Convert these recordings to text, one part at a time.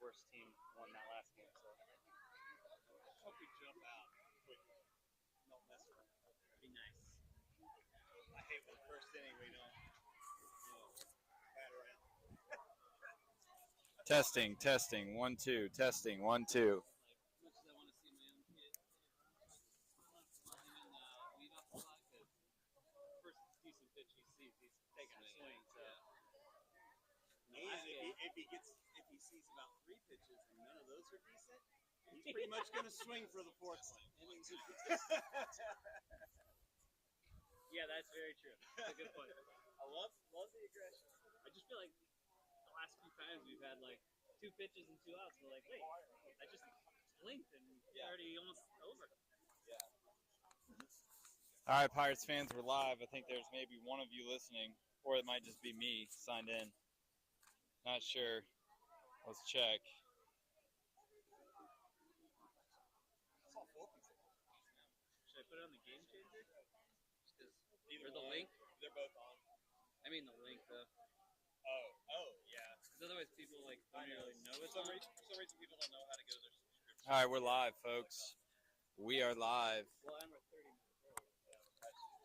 Worst team won that last game, so hope we jump out quick. Don't mess around. Be nice. I hate when the first inning we don't bat around. Testing, 1, 2, testing, 1, 2. As much as I want to see my own kid, not even lead off the clock, because first decent pitch he sees, he's taking a swing. So. And if he sees about 3 pitches and none of those are decent, he's pretty much going to swing for the 4th one. Yeah, that's very true. That's a good point. I love the aggression. I just feel like the last few times we've had like 2 pitches and 2 outs. We're like, wait, I just blinked and it's already almost over. Yeah. All right, Pirates fans, we're live. I think there's maybe one of you listening, or it might just be me signed in. Not sure. Let's check. Should I put it on the game changer? Or the link? They're both on. I mean the link though. Oh, yeah. Because otherwise people like don't really know it's on. For some reason people don't know how to go to their subscription. All right, we're live, folks. We are live. Well, and we're 30 minutes early.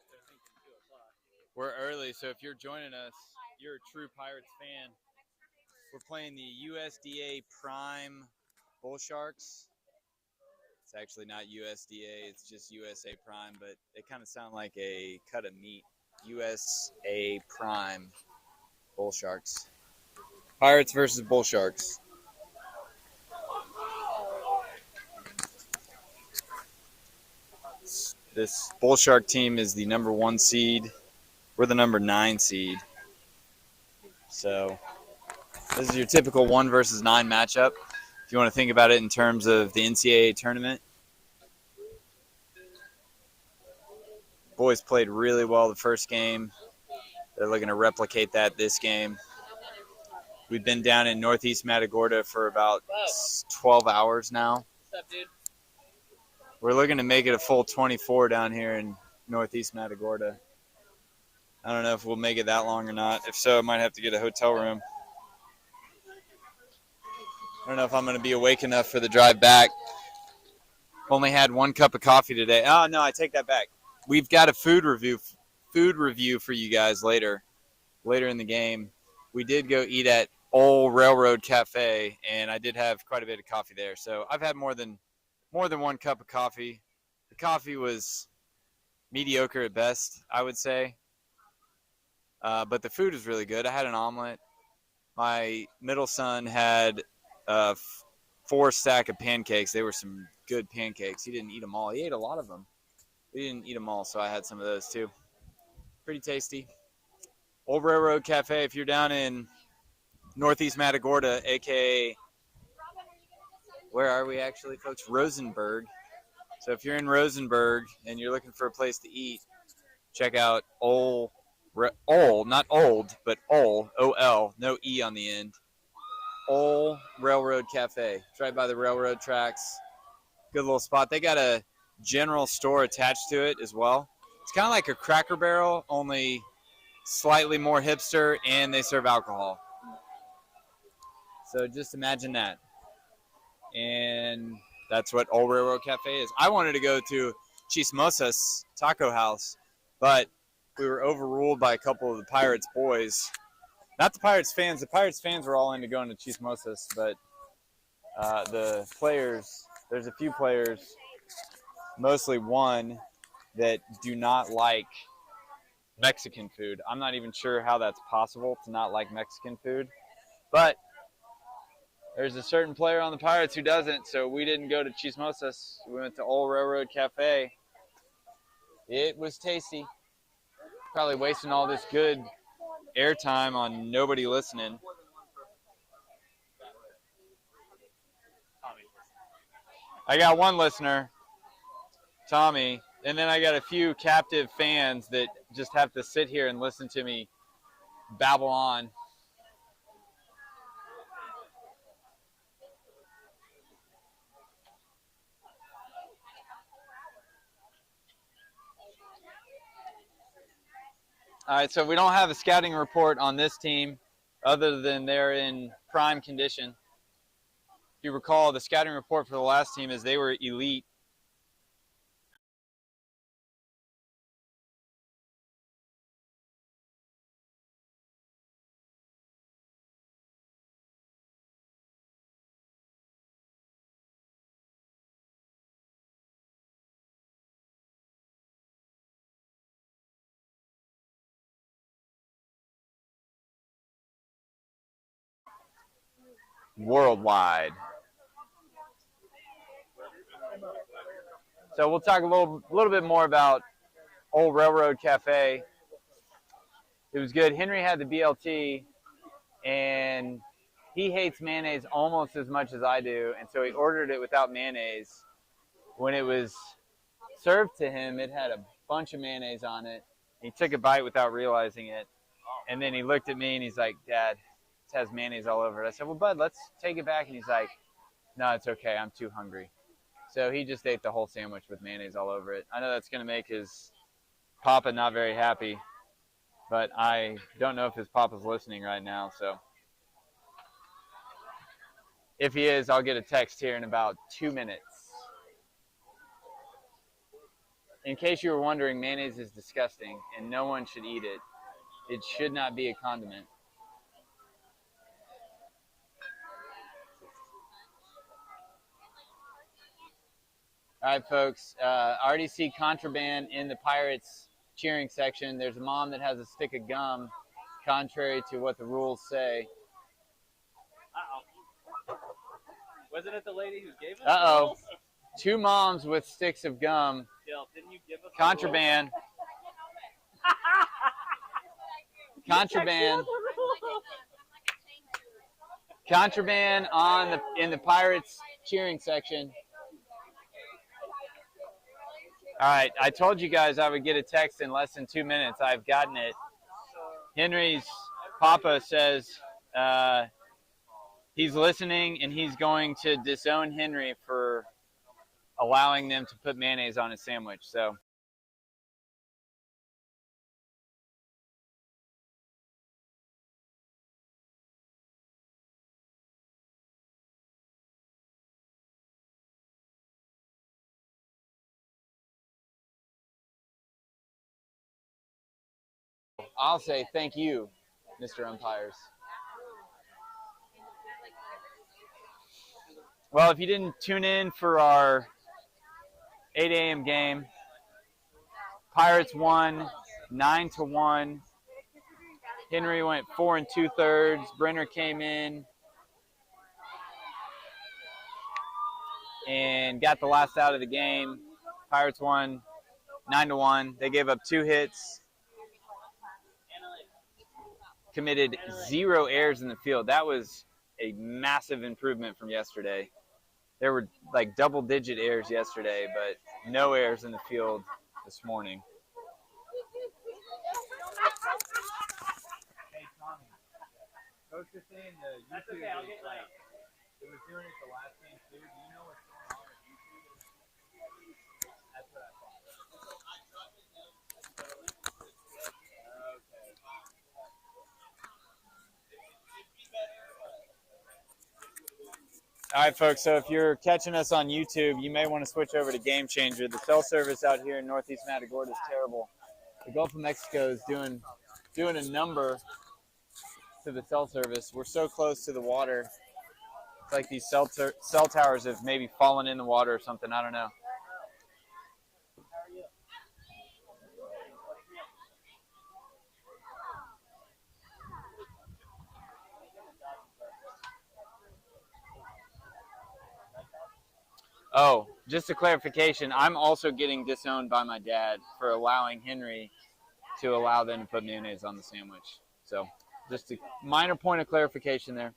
They're thinking 2 o'clock. We're early, so if you're joining us, you're a true Pirates fan. We're playing the USDA Prime Bull Sharks. It's actually not USDA, it's just USA Prime, but they kind of sound like a cut of meat. USA Prime Bull Sharks. Pirates versus Bull Sharks. This Bull Shark team is the number 1 seed. We're the number 9 seed. So this is your typical 1 versus 9 matchup. If you want to think about it in terms of the NCAA tournament. Boys played really well the first game. They're looking to replicate that this game. We've been down in Northeast Matagorda for about 12 hours now. What's up, dude? We're looking to make it a full 24 down here in Northeast Matagorda. I don't know if we'll make it that long or not. If so, I might have to get a hotel room. I don't know if I'm going to be awake enough for the drive back. Only had 1 cup of coffee today. Oh, no, I take that back. We've got a food review for you guys later in the game. We did go eat at Old Railroad Cafe, and I did have quite a bit of coffee there. So I've had more than 1 cup of coffee. The coffee was mediocre at best, I would say. But the food was really good. I had an omelet. My middle son had 4 stack of pancakes. They were some good pancakes. He didn't eat them all. He ate a lot of them. He didn't eat them all, so I had some of those too. Pretty tasty. Old Railroad Cafe, if you're down in Northeast Matagorda, a.k.a. where are we actually, folks? Rosenberg. So if you're in Rosenberg and you're looking for a place to eat, check out not old, but O-L, no E on the end. Old Railroad Cafe. It's right by the railroad tracks. Good little spot. They got a general store attached to it as well. It's kind of like a Cracker Barrel, only slightly more hipster, and they serve alcohol. So just imagine that. And that's what Old Railroad Cafe is. I wanted to go to Chismosas Taco House, but we were overruled by a couple of the Pirates boys. Not the Pirates fans. The Pirates fans were all into going to Chismosas, but the players, there's a few players, mostly one, that do not like Mexican food. I'm not even sure how that's possible to not like Mexican food, but there's a certain player on the Pirates who doesn't, so we didn't go to Chismosas. We went to Old Railroad Cafe. It was tasty. Probably wasting all this good airtime on nobody listening. I got one listener, Tommy, and then I got a few captive fans that just have to sit here and listen to me babble on. All right, so we don't have a scouting report on this team other than they're in prime condition. If you recall, the scouting report for the last team is they were elite. Worldwide. So we'll talk a little bit more about Old Railroad Cafe. It was good. Henry had the BLT, and he hates mayonnaise almost as much as I do, and so he ordered it without mayonnaise. When it was served to him, it had a bunch of mayonnaise on it. He took a bite without realizing it, and then he looked at me and he's like, "Dad, this has mayonnaise all over it." I said, "Well, Bud, let's take it back." And he's like, "No, it's okay. I'm too hungry." So he just ate the whole sandwich with mayonnaise all over it. I know that's going to make his papa not very happy, but I don't know if his papa's listening right now. So if he is, I'll get a text here in about 2 minutes. In case you were wondering, mayonnaise is disgusting and no one should eat it. It should not be a condiment. All right, folks. I already see contraband in the Pirates cheering section. There's a mom that has a stick of gum, contrary to what the rules say. Uh-oh. Wasn't it the lady who gave us Uh-oh. the rules? 2 moms with sticks of gum. Jill, didn't you give us Contraband. Contraband. Contraband in the Pirates cheering section. All right, I told you guys I would get a text in less than 2 minutes. I've gotten it. Henry's papa says he's listening and he's going to disown Henry for allowing them to put mayonnaise on his sandwich. So I'll say thank you, Mr. Umpires. Well, if you didn't tune in for our 8 a.m. game, Pirates won 9-1. Henry went 4 2/3. Brenner came in and got the last out of the game. Pirates won 9-1. They gave up 2 hits, committed 0 errors in the field. That was a massive improvement from yesterday. There were like double-digit errors yesterday, but no errors in the field this morning. Hey, Tommy. Coach was saying the YouTube is like, it was doing it the last game too. Do you know what's going on with YouTube? That's what I thought. Okay. All right, folks. So if you're catching us on YouTube, you may want to switch over to Game Changer. The cell service out here in Northeast Matagorda is terrible. The Gulf of Mexico is doing a number to the cell service. We're so close to the water. It's like these cell towers have maybe fallen in the water or something. I don't know. Oh, just a clarification. I'm also getting disowned by my dad for allowing Henry to allow them to put mayonnaise on the sandwich. So just a minor point of clarification there.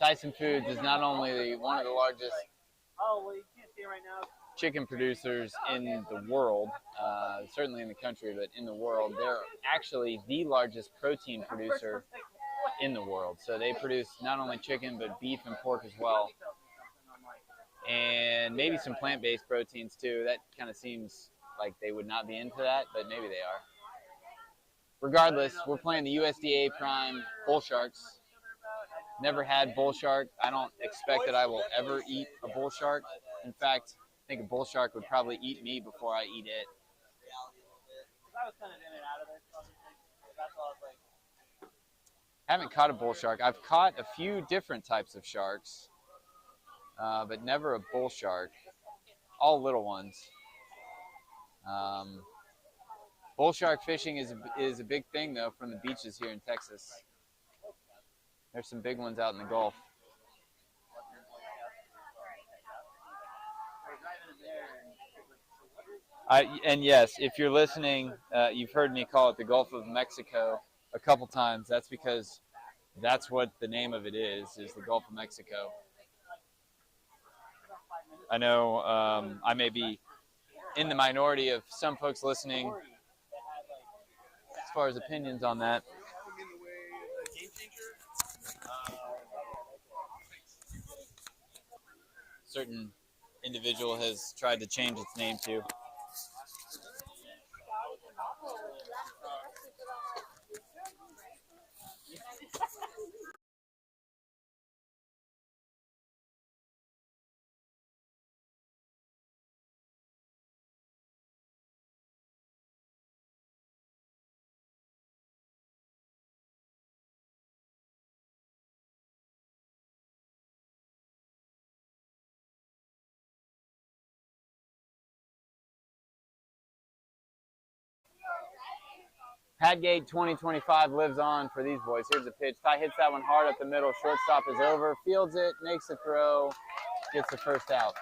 Tyson Foods is not only one of the largest chicken producers in the world, certainly in the country, but in the world. They're actually the largest protein producer in the world. So they produce not only chicken, but beef and pork as well. And maybe some plant-based proteins too. That kind of seems like they would not be into that, but maybe they are. Regardless, we're playing the USDA Prime Bull Sharks. Never had bull shark. I don't expect that I will ever eat a bull shark. In fact, I think a bull shark would probably eat me before I eat it. I haven't caught a bull shark. I've caught a few different types of sharks, but never a bull shark. All little ones. Bull shark fishing is a big thing, though, from the beaches here in Texas. There's some big ones out in the Gulf. And yes, if you're listening, you've heard me call it the Gulf of Mexico a couple times. That's because that's what the name of it is the Gulf of Mexico. I know I may be in the minority of some folks listening as far as opinions on that. Certain individual has tried to change its name to. Padgate 2025 lives on for these boys. Here's the pitch. Ty hits that one hard up the middle. Shortstop is over. Fields it, makes the throw, gets the first out.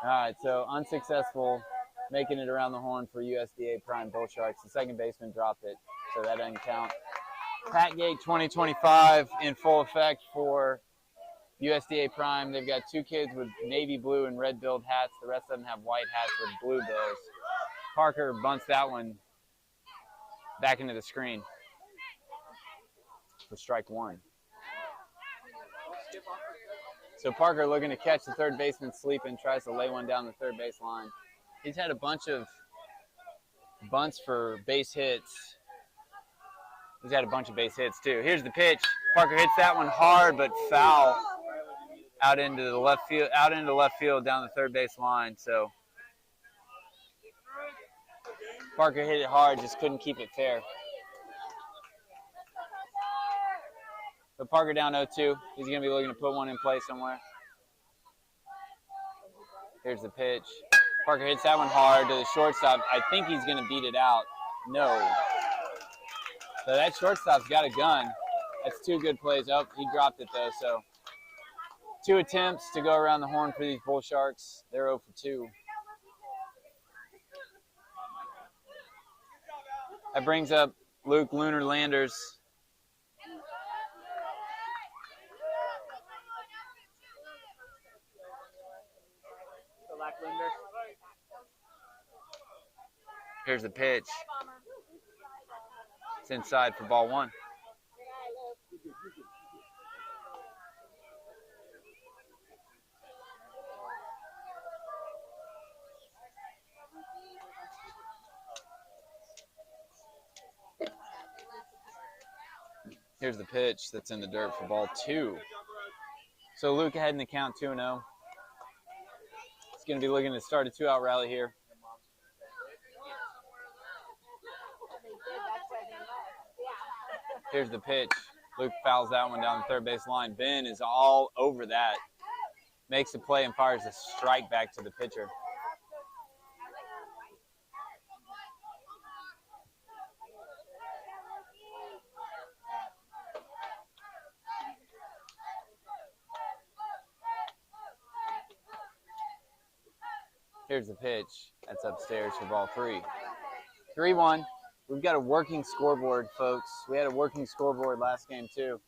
All right, so unsuccessful making it around the horn for USDA Prime Bull Sharks. The second baseman dropped it, so that doesn't count. Padgate 2025 in full effect for USDA Prime. They've got two kids with navy blue and red-billed hats. The rest of them have white hats with blue bills. Parker bunts that one back into the screen for strike one. So Parker, looking to catch the third baseman sleeping, tries to lay one down the third base line. He's had a bunch of bunts for base hits. He's had a bunch of base hits too. Here's the pitch. Parker hits that one hard but foul out into the left field down the third base line. So Parker hit it hard, just couldn't keep it fair. But Parker down 0-2. He's going to be looking to put one in play somewhere. Here's the pitch. Parker hits that one hard to the shortstop. I think he's going to beat it out. No. So that shortstop's got a gun. That's two good plays. Oh, he dropped it, though. So 2 attempts to go around the horn for these Bull Sharks. They're 0 for 2. That brings up Luke Lunar Landers. Here's the pitch. It's inside for ball one. Here's the pitch that's in the dirt for ball two. So Luke ahead in the count 2-0. He's going to be looking to start a 2-out rally here. Here's the pitch. Luke fouls that one down the third base line. Ben is all over that. Makes the play and fires a strike back to the pitcher. Here's the pitch. That's upstairs for ball three. 3-1. We've got a working scoreboard, folks. We had a working scoreboard last game, too.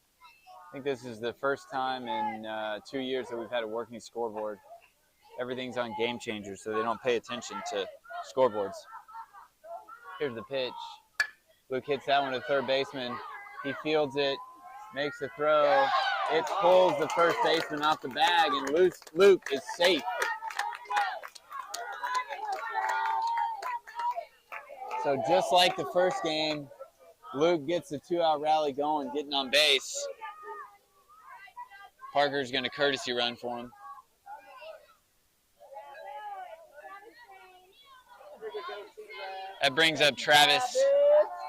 I think this is the first time in 2 years that we've had a working scoreboard. Everything's on Game Changer, so they don't pay attention to scoreboards. Here's the pitch. Luke hits that one to the third baseman. He fields it, makes the throw. It pulls the first baseman off the bag, and Luke is safe. So just like the first game, Luke gets the 2-out rally going, getting on base. Parker's going to courtesy run for him. That brings up Travis,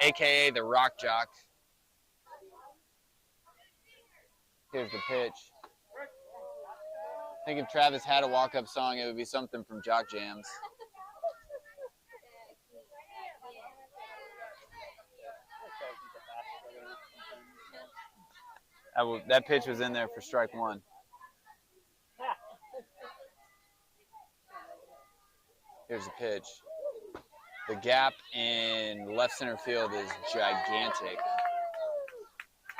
a.k.a. the Rock Jock. Here's the pitch. I think if Travis had a walk-up song, it would be something from Jock Jams. That pitch was in there for strike one. Here's the pitch. The gap in left center field is gigantic.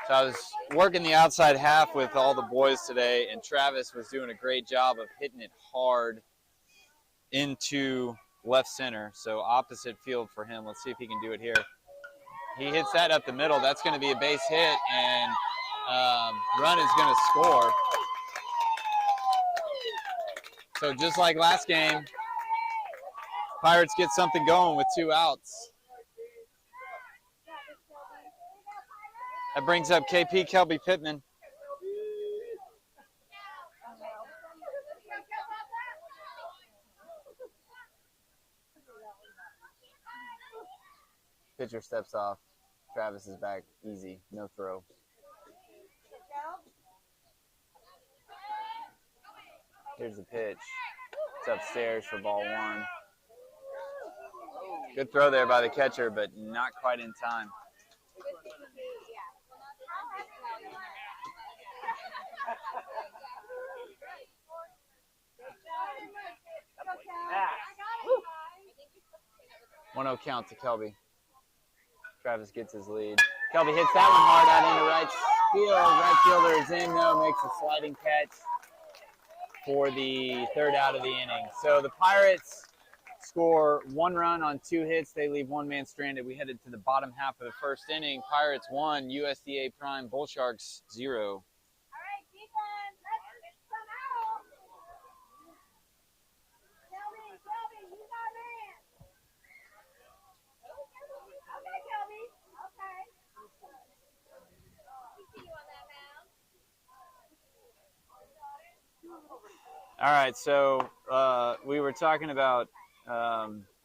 So I was working the outside half with all the boys today, and Travis was doing a great job of hitting it hard into left center. So opposite field for him. Let's see if he can do it here. He hits that up the middle. That's going to be a base hit, and run is going to score. So just like last game, Pirates get something going with 2 outs. That brings up KP Kelby Pittman. Pitcher steps off. Travis is back easy, no throw. Here's the pitch. It's upstairs for ball one. Good throw there by the catcher, but not quite in time. Woo! 1-0 count to Kelby. Travis gets his lead. Kelby hits that one hard out into right field. Right fielder is in, though, makes a sliding catch for the 3rd out of the inning. So the Pirates score 1 run on 2 hits. They leave 1 man stranded. We headed to the bottom half of the 1st inning. Pirates 1, USDA Prime Bull Sharks 0. All right, so we were talking about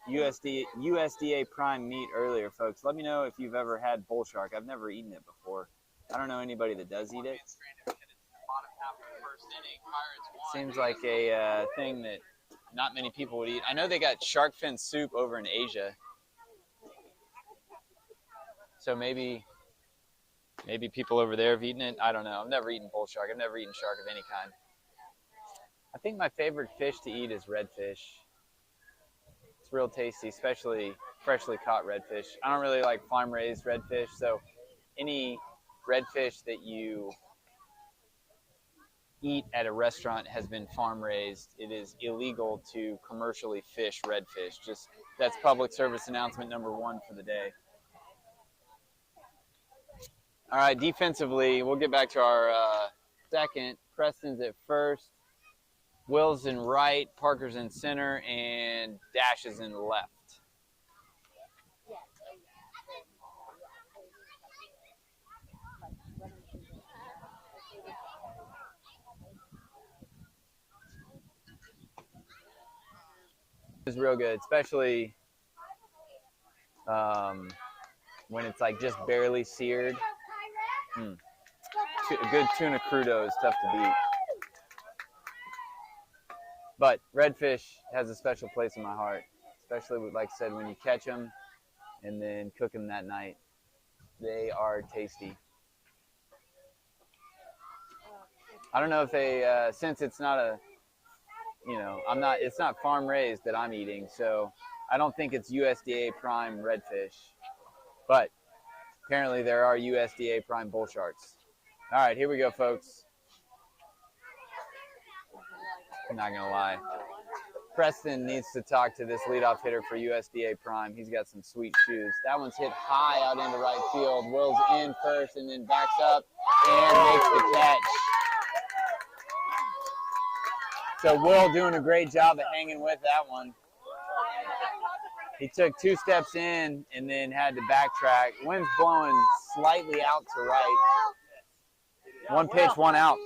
USDA Prime meat earlier, folks. Let me know if you've ever had bull shark. I've never eaten it before. I don't know anybody that does eat it. Seems like a thing that not many people would eat. I know they got shark fin soup over in Asia. So maybe people over there have eaten it. I don't know. I've never eaten bull shark. I've never eaten shark of any kind. I think my favorite fish to eat is redfish. It's real tasty, especially freshly caught redfish. I don't really like farm-raised redfish, so any redfish that you eat at a restaurant has been farm-raised. It is illegal to commercially fish redfish. That's public service announcement number 1 for the day. All right, defensively, we'll get back to our second. Preston's at first. Will's in right, Parker's in center, and Dash is in left. It's real good, especially when it's like just barely seared. A good tuna crudo is tough to beat. But redfish has a special place in my heart, especially, like I said, when you catch them and then cook them that night. They are tasty. I don't know if they, since it's not a, it's not farm raised that I'm eating, so I don't think it's USDA prime redfish. But apparently there are USDA prime bull sharks. All right, here we go, folks. I'm not gonna lie. Preston needs to talk to this leadoff hitter for USDA prime. He's got some sweet shoes. That one's hit high out into right field. Will's in first and then backs up and makes the catch. So Will doing a great job of hanging with that one. He took 2 steps in and then had to backtrack. Wind's blowing slightly out to right. 1 pitch, 1 out.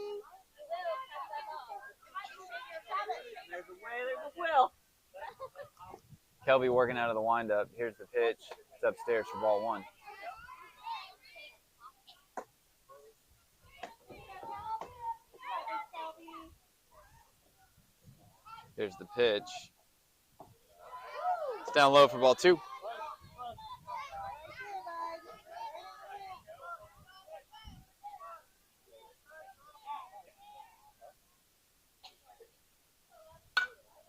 Kelby working out of the windup. Here's the pitch. It's upstairs for ball 1. Here's the pitch. It's down low for ball 2.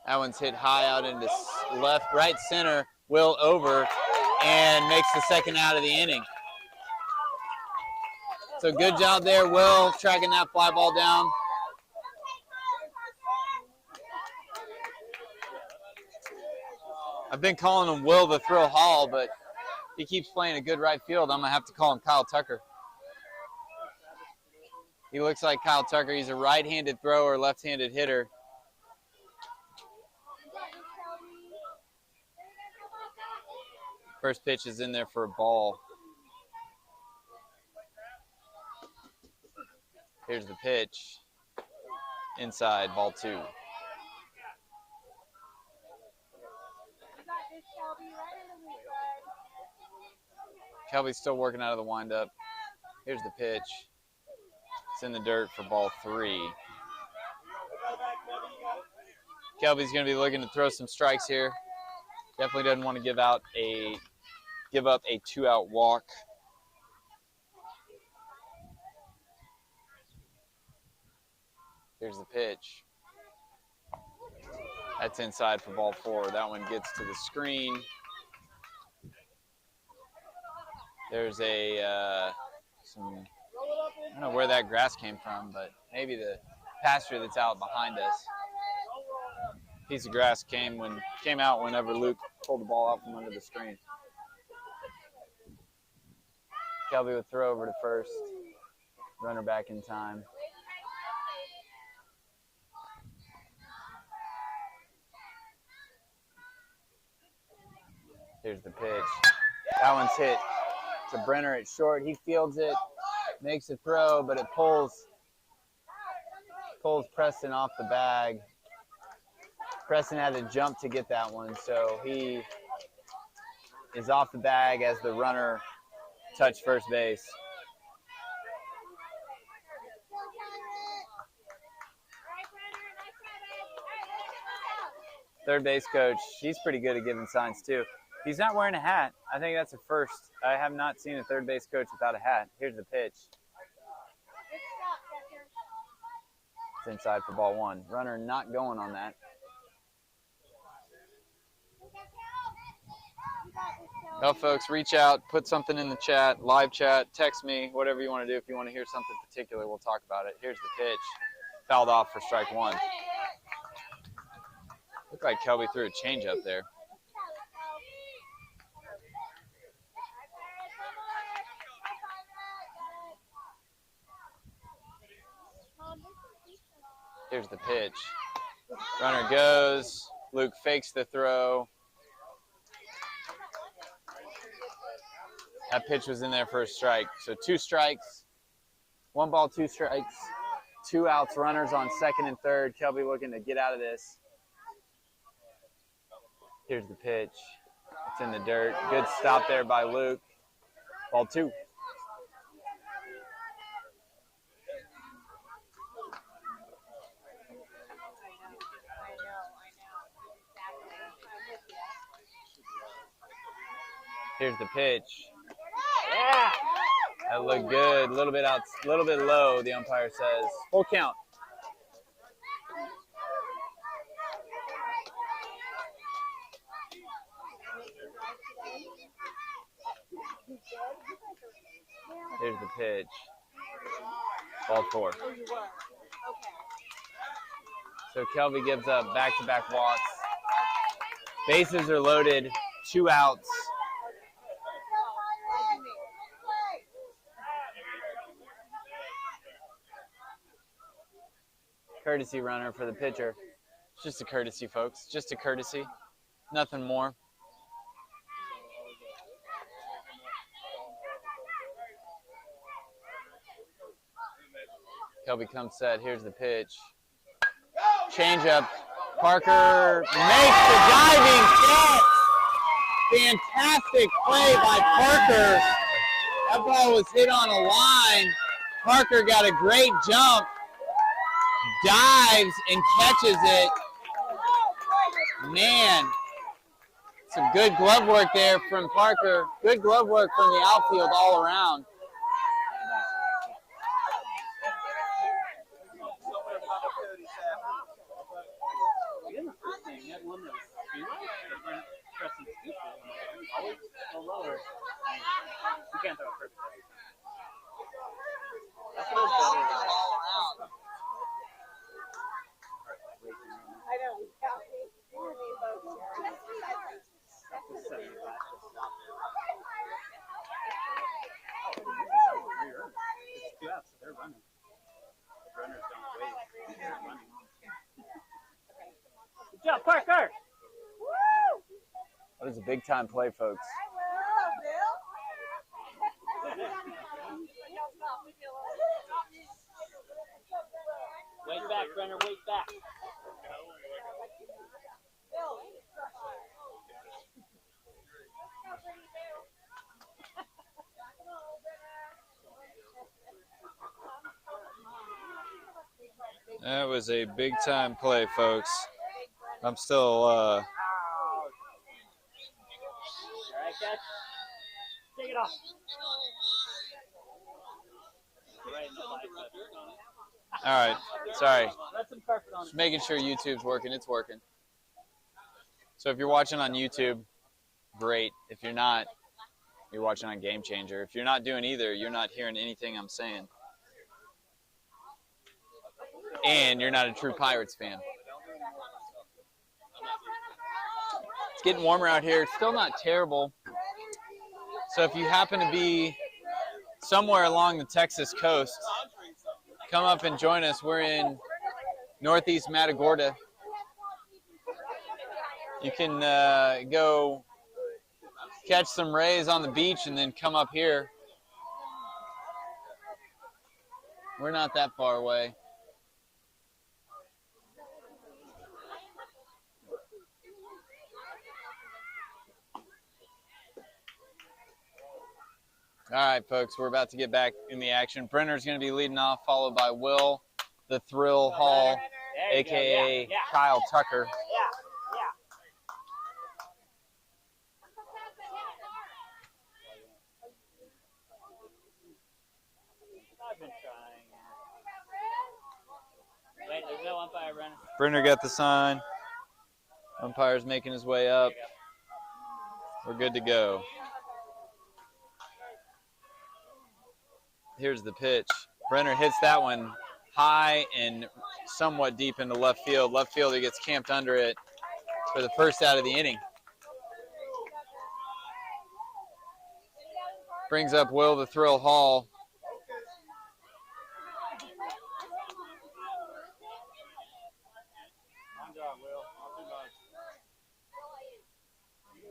That one's hit high out into left, right center. Will over and makes the second out of the inning. So good job there, Will, tracking that fly ball down. I've been calling him Will the Thrill Hall, but he keeps playing a good right field. I'm going to have to call him Kyle Tucker. He looks like Kyle Tucker. He's a right-handed thrower, left-handed hitter. First pitch is in there for a ball. Here's the pitch. Inside, ball 2. Kelby's still working out of the windup. Here's the pitch. It's in the dirt for ball 3. Kelby's going to be looking to throw some strikes here. Definitely doesn't want to give up a 2-out walk. Here's the pitch. That's inside for ball 4. That one gets to the screen. There's I don't know where that grass came from, but maybe the pasture that's out behind us. Piece of grass came out whenever Luke pulled the ball out from under the screen. Kelby would throw over to first. Runner back in time. Here's the pitch. That one's hit to Brenner at short. He fields it, makes a throw, but it pulls Preston off the bag. Preston had to jump to get that one, so he is off the bag as the runner touched first base. Third base coach, he's pretty good at giving signs too. He's not wearing a hat. I think that's a first. I have not seen a third base coach without a hat. Here's the pitch. It's inside for ball 1. Runner not going on that. Well, folks, reach out, put something in the chat, live chat, text me, whatever you want to do. If you want to hear something particular, we'll talk about it. Here's the pitch. Fouled off for strike 1. Looked like Kelby threw a changeup there. Here's the pitch. Runner goes. Luke fakes the throw. That pitch was in there for a strike. So 2 strikes. 1 ball, 2 strikes. 2 outs. Runners on second and third. Kelby looking to get out of this. Here's the pitch. It's in the dirt. Good stop there by Luke. Ball 2. Here's the pitch. Yeah. That looked good. A little bit out, a little bit low, the umpire says. Full count. Here's the pitch. Ball 4. So Kelby gives up back-to-back walks. Bases are loaded. 2 outs. Courtesy runner for the pitcher. It's just a courtesy, folks. Just a courtesy. Nothing more. Kelby comes set. Here's the pitch. Changeup. Parker makes the diving catch. Fantastic play by Parker. That ball was hit on a line. Parker got a great jump. Dives and catches it. Man, some good glove work there from Parker. Good glove work from the outfield all around. You can't throw a perfect. I know. It's 2 outs, so they're running. The runners don't wait. They're running. Good job, Parker! That was a big time play, folks. Wait back, runner, wait back. That was a big time play, folks. I'm still All right, catch. Take it off. Right in the bicep. all right. Sorry. Let some carpet on it. Just making sure YouTube's working. It's working. So if you're watching on YouTube, great. If you're not, you're watching on Game Changer. If you're not doing either, you're not hearing anything I'm saying. And you're not a true Pirates fan. It's getting warmer out here. It's still not terrible. So if you happen to be somewhere along the Texas coast, come up and join us. We're in Northeast Matagorda. You can go catch some rays on the beach and then come up here. We're not that far away. All right, folks, we're about to get back in the action. Brenner's going to be leading off, followed by Will, the Thrill Hall, a.k.a. Kyle Tucker. I've been trying. Wait, there's no umpire running. Brenner got the sign. Umpire's making his way up. We're good to go. Here's the pitch. Brenner hits that one high and somewhat deep into left field. Left fielder gets camped under it for the first out of the inning. Brings up Will the Thrill Hall.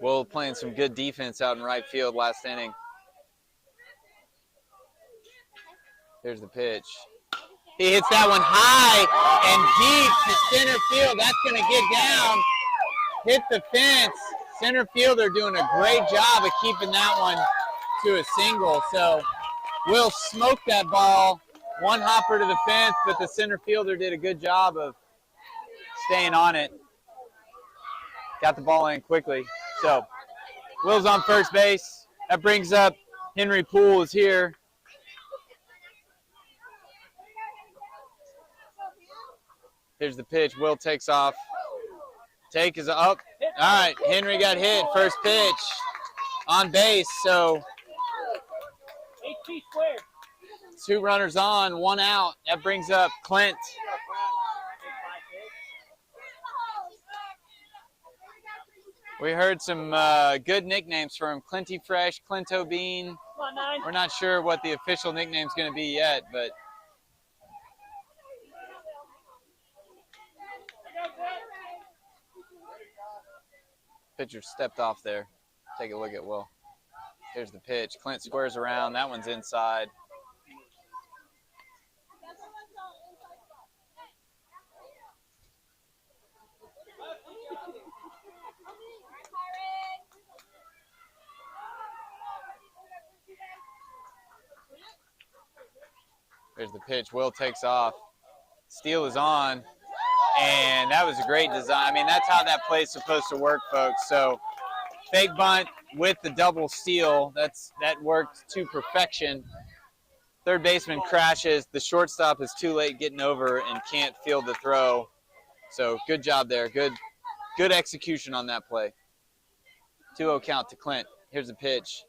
Will playing some good defense out in right field last inning. Here's the pitch. He hits that one high and deep to center field. That's going to get down, hit the fence. Center fielder doing a great job of keeping that one to a single. So Will smoked that ball, one hopper to the fence, but the center fielder did a good job of staying on it. Got the ball in quickly. So Will's on first base. That brings up Henry Poole is here. Here's the pitch. Will takes off. Take is up. All right, Henry got hit. First pitch on base. So 2 runners on, 1 out. That brings up Clint. We heard some good nicknames from him. Clinty Fresh, Clinto Bean. We're not sure what the official nickname's going to be yet, but pitcher stepped off there. Take a look at Will. Here's the pitch. Clint squares around. That one's inside. There's the pitch. Will takes off. Steal is on. And that was a great design. I mean, that's how that play's supposed to work, folks. So fake bunt with the double steal. That worked to perfection. Third baseman crashes. The shortstop is too late getting over and can't field the throw. So good job there. Good execution on that play. 2-0 count to Clint. Here's the pitch.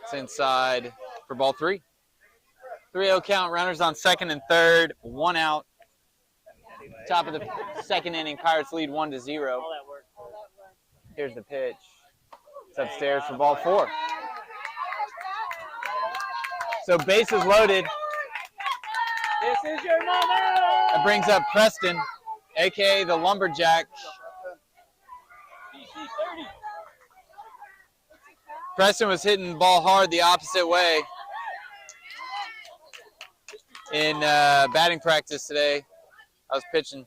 It's inside for ball 3. 3-0 count. Runners on second and third. 1 out. Top of the second inning. Pirates lead 1-0. Here's the pitch. It's upstairs for ball 4. So bases loaded. This is your moment. That brings up Preston, a.k.a. the Lumberjack. Preston was hitting the ball hard the opposite way in batting practice today. I was pitching.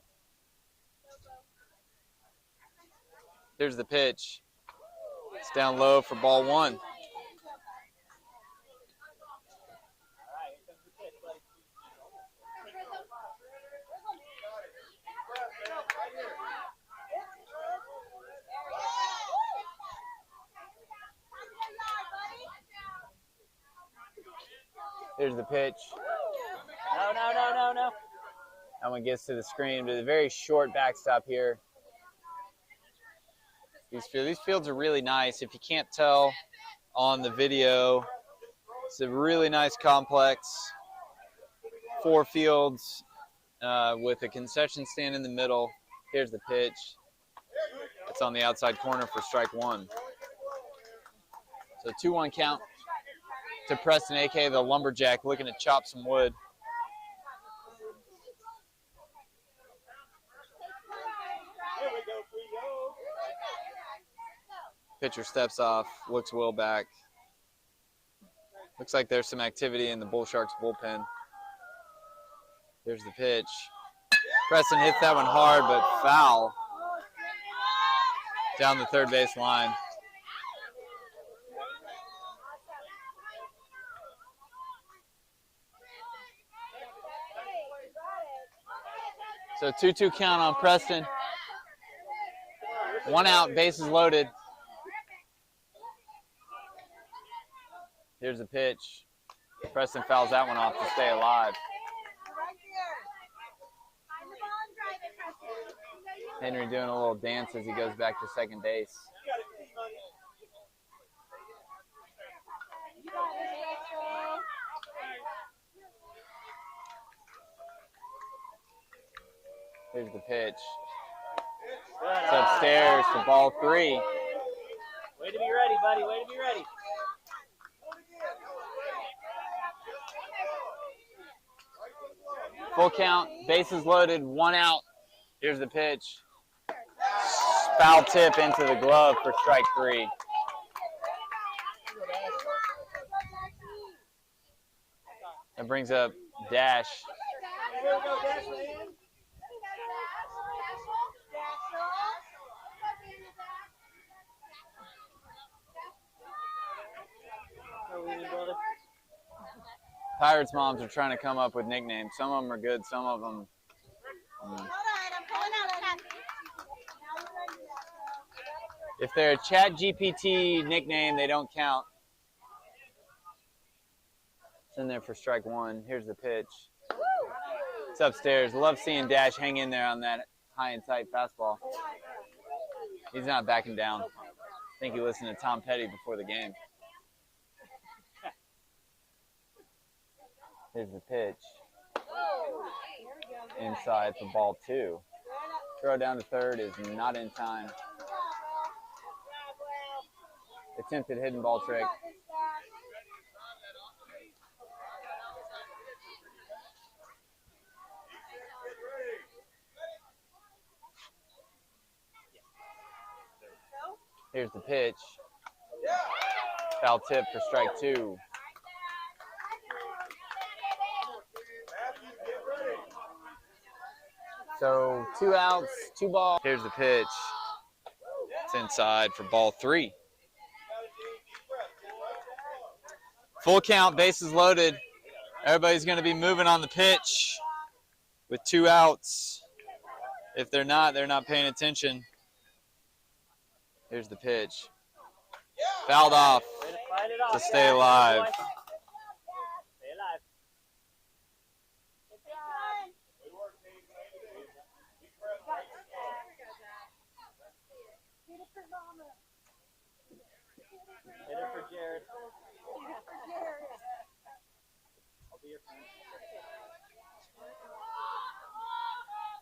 Here's the pitch. It's down low for ball 1. Here's the pitch. No. That one gets to the screen, but a very short backstop here. These fields are really nice. If you can't tell on the video, it's a really nice complex. 4 fields with a concession stand in the middle. Here's the pitch. It's on the outside corner for strike 1. So 2-1 count to Preston, a.k.a. the Lumberjack, looking to chop some wood. Pitcher steps off, looks Will back. Looks like there's some activity in the Bull Sharks bullpen. Here's the pitch. Preston hits that one hard, but foul down the third base line. So 2-2 count on Preston. 1 out, bases loaded. Here's the pitch. Preston fouls that one off to stay alive. Henry doing a little dance as he goes back to second base. Here's the pitch. It's upstairs for ball 3. Way to be ready, buddy. Way to be ready. Full count, bases loaded, 1 out. Here's the pitch. Foul tip into the glove for strike 3. That brings up Dash. Here we go, Dash man. Pirates moms are trying to come up with nicknames. Some of them are good, some of them. If they're a Chat GPT nickname, they don't count. It's in there for strike 1. Here's the pitch. It's upstairs. Love seeing Dash hang in there on that high and tight fastball. He's not backing down. I think he listened to Tom Petty before the game. Here's the pitch. Inside for ball 2. Throw down to third is not in time. Attempted hidden ball trick. Here's the pitch. Foul tip for strike 2. So 2 outs, 2 balls. Here's the pitch. It's inside for ball 3. Full count, bases loaded. Everybody's going to be moving on the pitch with 2 outs. If they're not paying attention. Here's the pitch. Fouled off to stay alive. Hit it for Jared. I'll be your friend.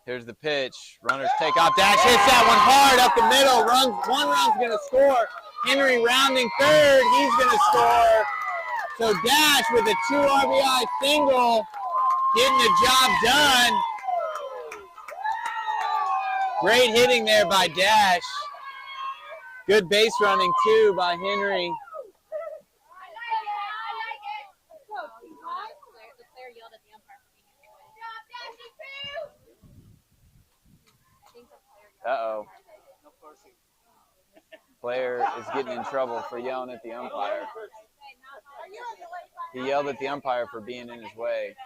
Here's the pitch. Runners take off. Dash hits that one hard up the middle. One run's going to score. Henry rounding third. He's going to score. So Dash with a 2 RBI single, getting the job done. Great hitting there by Dash. Good base running too by Henry. Uh-oh. Player is getting in trouble for yelling at the umpire. He yelled at the umpire for being in his way.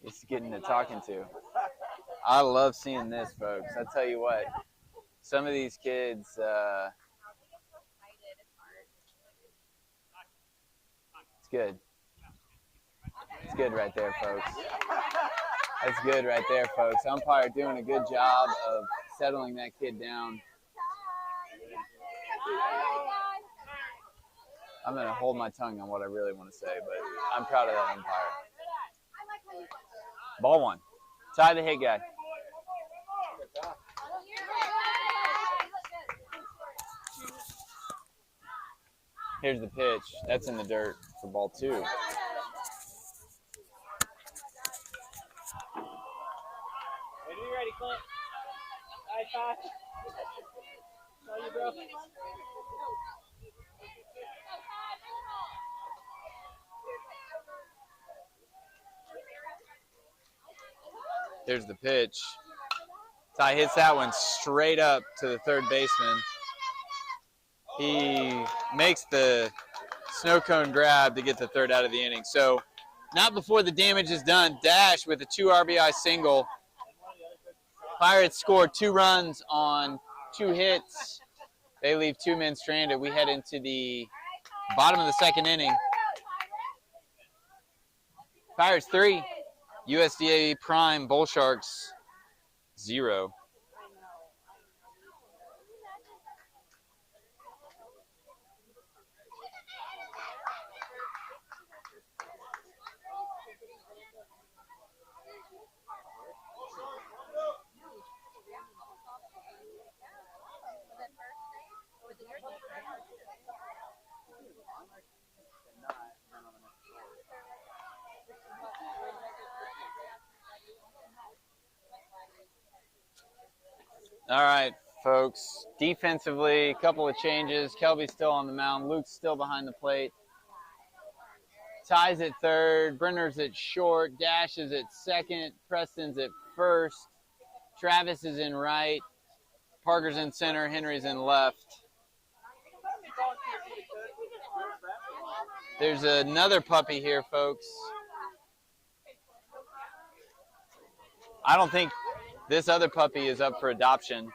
He's getting to talking to. I love seeing this, folks. I tell you what, some of these kids, it's good. It's good right there, folks. That's good right there, folks. Umpire doing a good job of settling that kid down. I'm going to hold my tongue on what I really want to say, but I'm proud of that umpire. Ball 1. Tie the hit guy. Here's the pitch. That's in the dirt for ball 2. Ready, Clint. High five. Love you, bro. There's the pitch. Ty hits that one straight up to the third baseman. He makes the snow cone grab to get the third out of the inning. So not before the damage is done. Dash with a 2 RBI single. Pirates scored 2 runs on 2 hits. They leave 2 men stranded. We head into the bottom of the 2nd inning. Pirates 3, USDA Prime Bull Sharks 0. All right, folks. Defensively, a couple of changes. Kelby's still on the mound. Luke's still behind the plate. Ty's at third. Brenner's at short. Dash is at second. Preston's at first. Travis is in right. Parker's in center. Henry's in left. There's another puppy here, folks. I don't think this other puppy is up for adoption.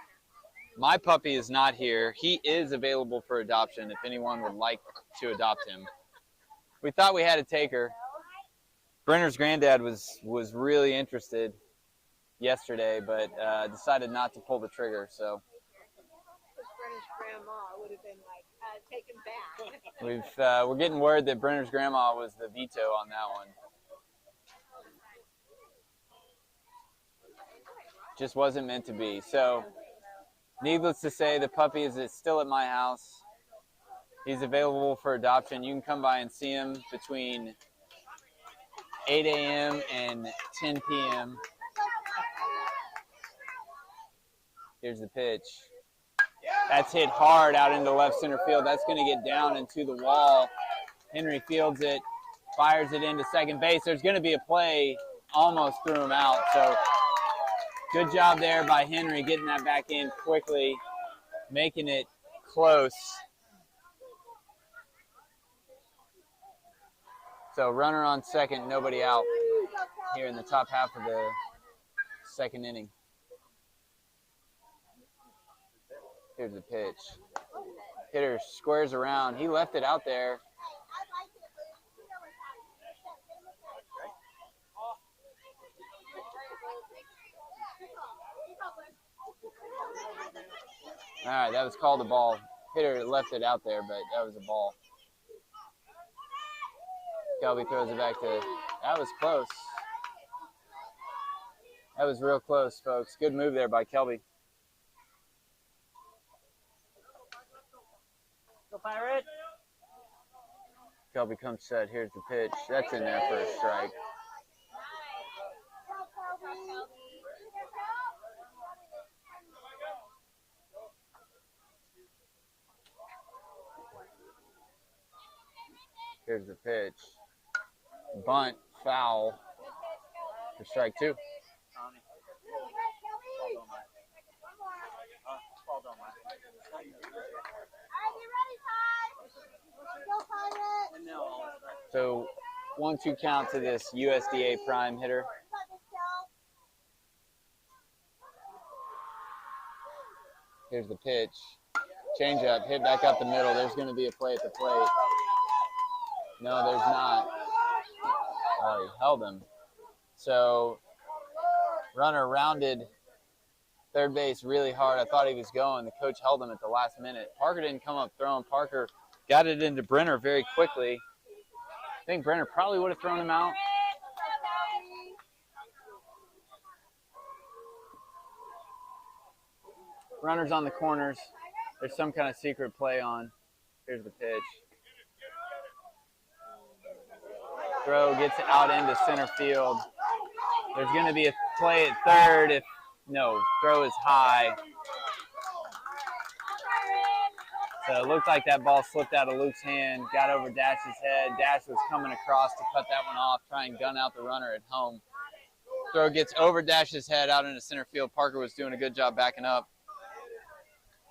My puppy is not here. He is available for adoption if anyone would like to adopt him. We thought we had a taker. Brenner's granddad was really interested yesterday, but decided not to pull the trigger. So Brenner's grandma would have been like, take him back. we're getting word that Brenner's grandma was the veto on that one. Just wasn't meant to be. So, needless to say, the puppy is still at my house. He's available for adoption. You can come by and see him between 8 a.m. and 10 p.m. Here's the pitch. That's hit hard out into left center field. That's going to get down into the wall. Henry fields it, fires it into second base. There's going to be a play, almost threw him out. So good job there by Henry getting that back in quickly, making it close. So runner on second, nobody out here in the top half of the second inning. Here's the pitch. Hitter squares around. He left it out there. All right, that was called a ball. Hitter left it out there, but that was a ball. Kelby throws it back to, that was close. That was real close, folks. Good move there by Kelby. Go Pirate! Kelby comes set. Here's the pitch. That's in there for a strike. Here's the pitch. Bunt, foul for strike two. So 1-2 count to this USDA prime hitter. Here's the pitch. Change up, hit back up the middle. There's going to be a play at the plate. No, there's not. Oh, he held him. So runner rounded third base really hard. I thought he was going. The coach held him at the last minute. Parker didn't come up throwing. Parker got it into Brenner very quickly. I think Brenner probably would have thrown him out. Runners on the corners. There's some kind of secret play on. Here's the pitch. Throw gets out into center field. There's going to be a play at third if no, throw is high. So it looked like that ball slipped out of Luke's hand, got over Dash's head. Dash was coming across to cut that one off, try and gun out the runner at home. Throw gets over Dash's head out into center field. Parker was doing a good job backing up.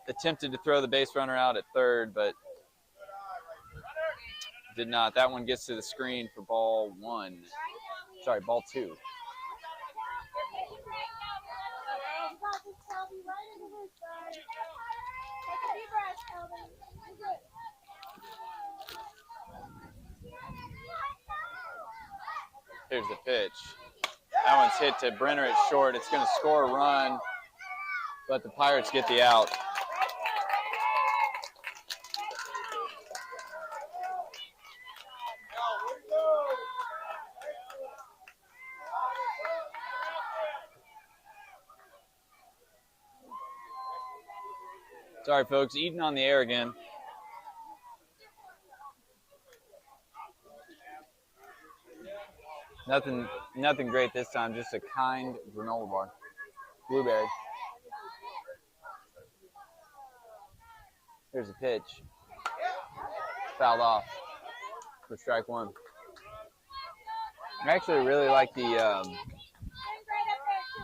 Attempted to throw the base runner out at third, but did not. That one gets to the screen for ball one. Sorry, ball two. Here's the pitch. That one's hit to Brenner at short. It's going to score a run, but the Pirates get the out. Sorry, folks, eating on the air again. Nothing great this time, just a kind granola bar. Blueberry. Here's a pitch. Fouled off for strike one. I actually really like the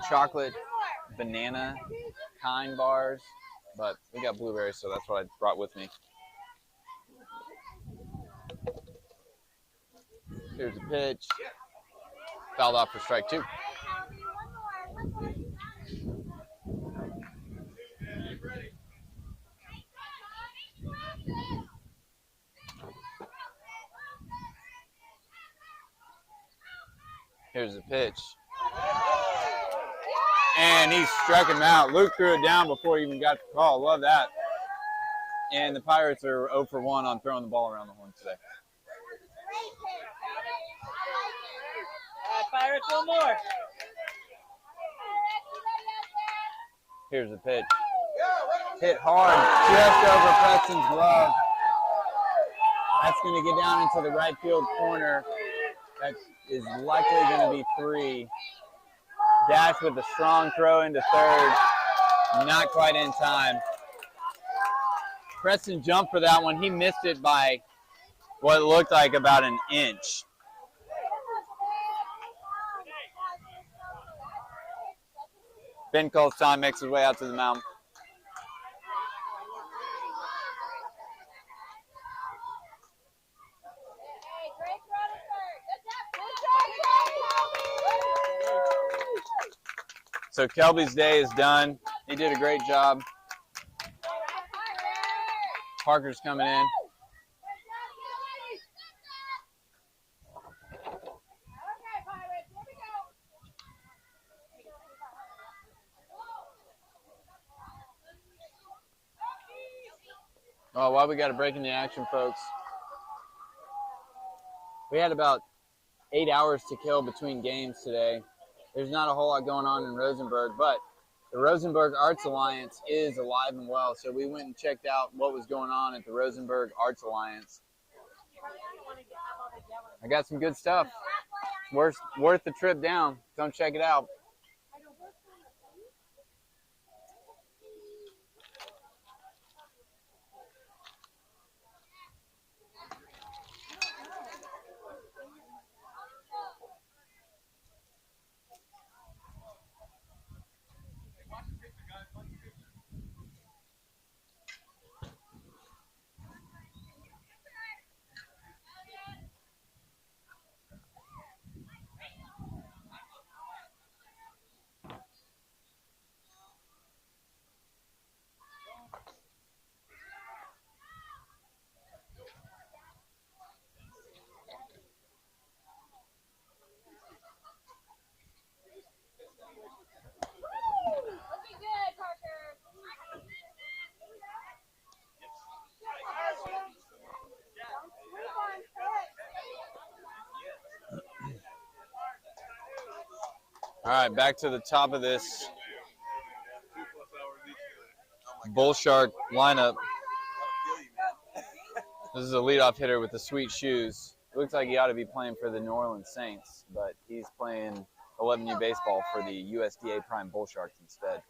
chocolate banana kind bars, but we got blueberries, so that's what I brought with me. Here's a pitch. Fouled off for strike two. Here's a pitch. And he struck him out. Luke threw it down before he even got the call. Love that. And the Pirates are 0 for 1 on throwing the ball around the horn today. All right, Pirates, one more. Here's a pitch. Hit hard just over Preston's glove. That's going to get down into the right field corner. That is likely going to be 3. Dash with a strong throw into third. Not quite in time. Preston jumped for that one. He missed it by what looked like about an inch. Ben calls time, makes his way out to the mound. So Kelby's day is done. He did a great job. Parker's coming in. Oh, while we got a break in the action, folks, we had about 8 hours to kill between games today. There's not a whole lot going on in Rosenberg, but the Rosenberg Arts Alliance is alive and well. So we went and checked out what was going on at the Rosenberg Arts Alliance. I got some good stuff. Worth the trip down. Come check it out. All right, back to the top of this Bull Shark lineup. This is a leadoff hitter with the sweet shoes. It looks like he ought to be playing for the New Orleans Saints, but he's playing 11U baseball for the USDA Prime Bull Sharks instead.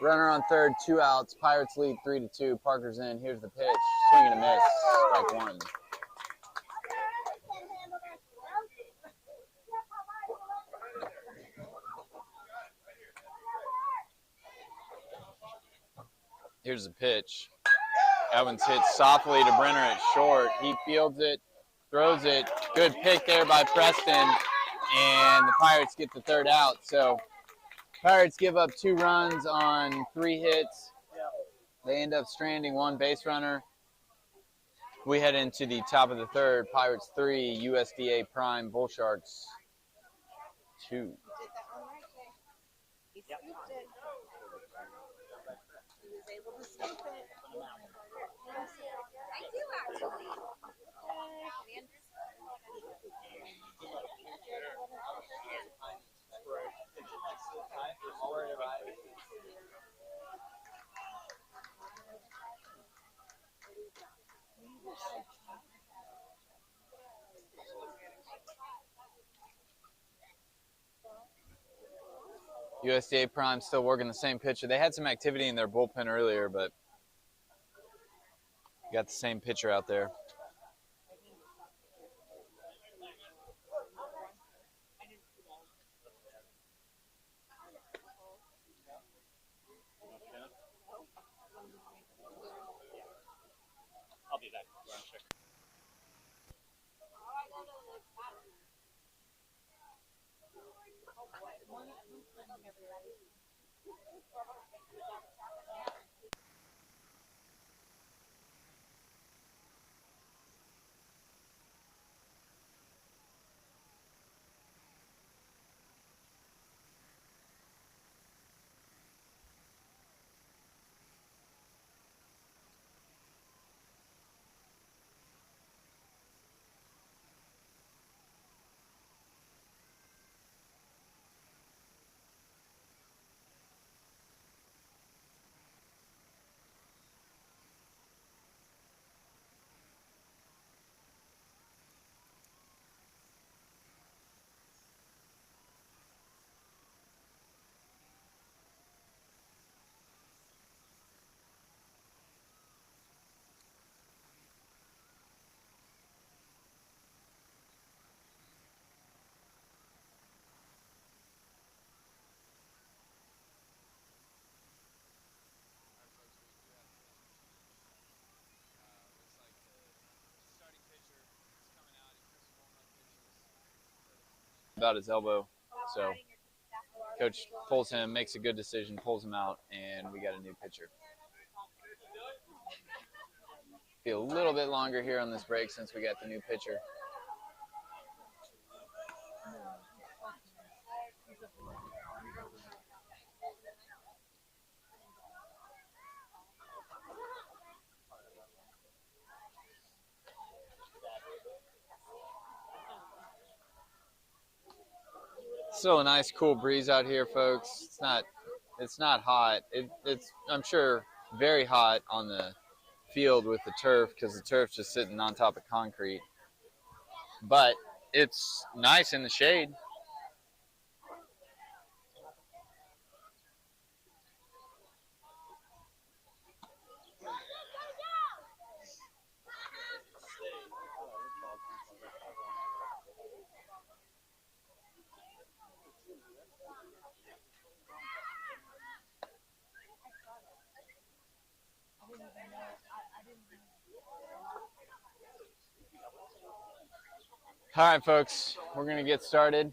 Runner on third, 2 outs. Pirates lead 3-2. Parker's in. Here's the pitch. Swing and a miss. Strike one. Here's the pitch. That one's hit softly to Brenner at short. He fields it, throws it. Good pick there by Preston. And the Pirates get the third out. So Pirates give up 2 runs on 3 hits. They end up stranding 1 base runner. We head into the top of the third. Pirates 3, USDA Prime Bull Sharks 2. He scooped it. He was able to scoop it. I do actually. USDA Prime still working the same pitcher. They had some activity in their bullpen earlier, but got the same pitcher out there. I'll be back. Sure. About his elbow, so coach pulls him, makes a good decision, pulls him out, and we got a new pitcher. Be a little bit longer here on this break since we got the new pitcher. Still a nice cool breeze out here, folks. It's not hot. It's I'm sure very hot on the field with the turf because the turf's just sitting on top of concrete. But it's nice in the shade. All right, folks, we're going to get started.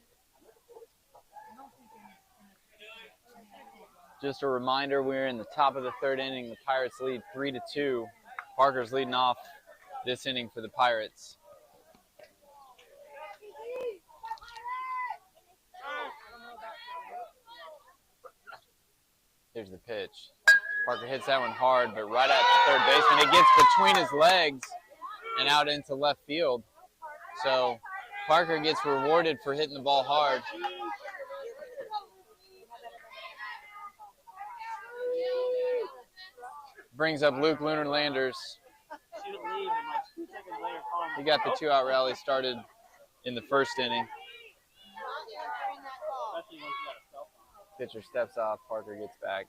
Just a reminder, we're in the top of the third inning. The Pirates lead 3-2. Parker's leading off this inning for the Pirates. Here's the pitch. Parker hits that one hard, but right at the third baseman. It gets between his legs and out into left field. So Parker gets rewarded for hitting the ball hard. Brings up Luke Lunar-Landers. He got the 2-out rally started in the first inning. Pitcher steps off, Parker gets back.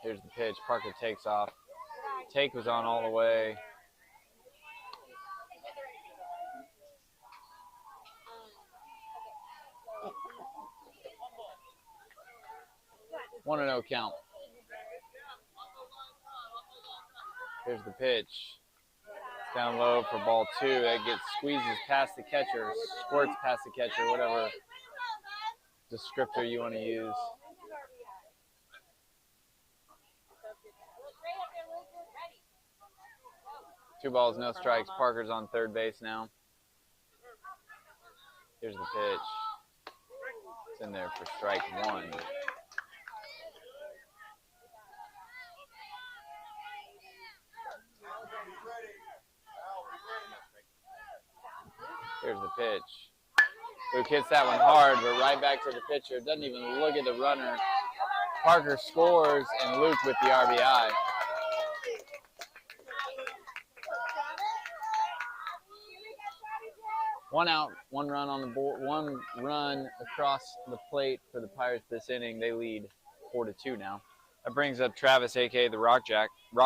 Here's the pitch, Parker takes off. Take was on all the way. One and 0 count. Here's the pitch. It's down low for ball 2. It gets squeezes past the catcher, squirts past the catcher, whatever descriptor you want to use. 2 balls, no strikes. Parker's on third base now. Here's the pitch. It's in there for strike 1. Here's the pitch. Luke hits that one hard, but right back to the pitcher. Doesn't even look at the runner. Parker scores, and Luke with the RBI. 1 out, 1 run on the board, 1 run across the plate for the Pirates this inning. They lead 4-2 now. That brings up Travis, aka the Rock Jock. See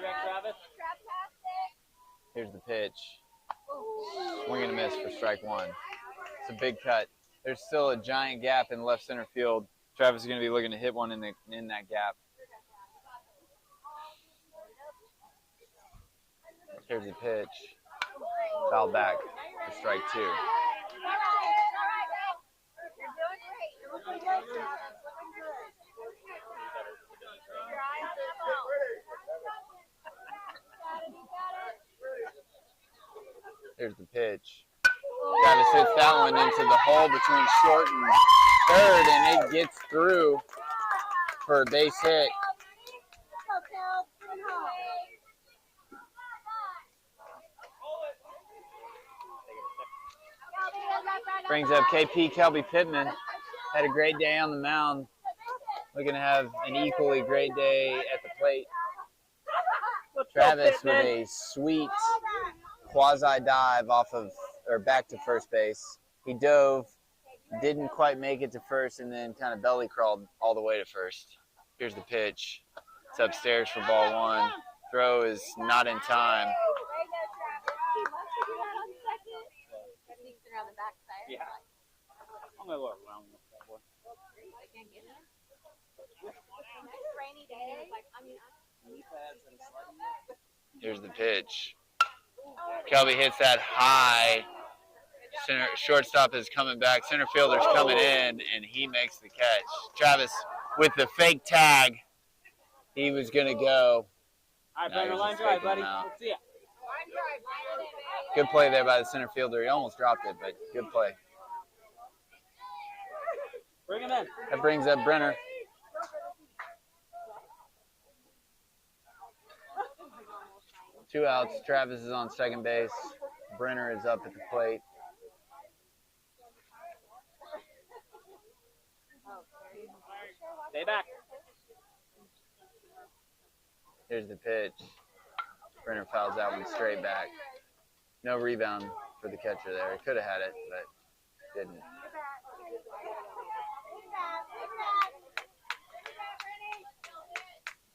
that, Travis? Here's the pitch. Swing and a miss for strike 1. It's a big cut. There's still a giant gap in left center field. Travis is going to be looking to hit one in that gap. Here's the pitch. Foul back for strike 2. Here's the pitch. Travis hits that one into the hole between short and third, and it gets through for a base hit. Brings up KP Kelby Pittman. Had a great day on the mound. Looking to have an equally great day at the plate. Travis with a sweet quasi dive off of, or back to first base. He dove, didn't quite make it to first, and then kind of belly crawled all the way to first. Here's the pitch. It's upstairs for ball 1. Throw is not in time. Yeah. I'm going to look around with that boy. Here's the pitch. Kelby hits that high. Shortstop is coming back. Center fielder's coming in, and he makes the catch. Travis with the fake tag. He was going to go. All right, Brenner, line drive, buddy. Let's see it. Good play there by the center fielder. He almost dropped it, but good play. Bring him in. That brings up Brenner. Two outs. Travis is on second base. Brenner is up at the plate. Stay back. Here's the pitch. Brenner fouls that one straight back. No rebound for the catcher there. He could have had it, but didn't.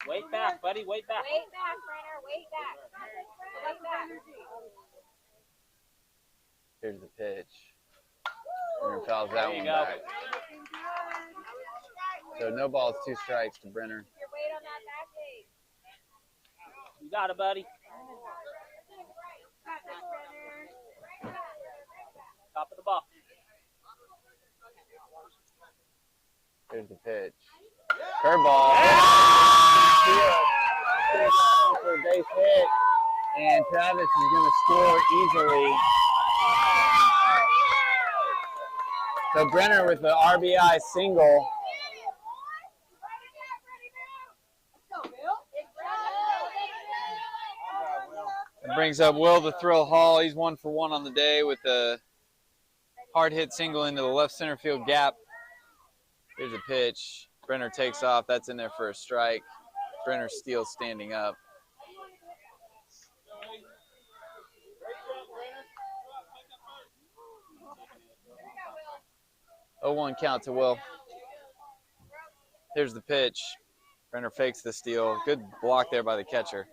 Wait back, buddy. Wait back. Wait back, Brenner. Wait back. Wait back. Here's the pitch. Brenner fouls that one go. back. So no balls, 2 strikes to Brenner. Your weight on that back leg. You got it, buddy. Top of the ball. Here's the pitch. Curveball. For a base hit. And Travis is going to score easily. So Brenner with the RBI single. It brings up Will the Thrill Hall. He's 1 for 1 on the day with a hard hit single into the left center field gap. Here's a pitch. Brenner takes off. That's in there for a strike. Brenner steals standing up. 0-1 count to Will. Here's the pitch. Brenner fakes the steal. Good block there by the catcher.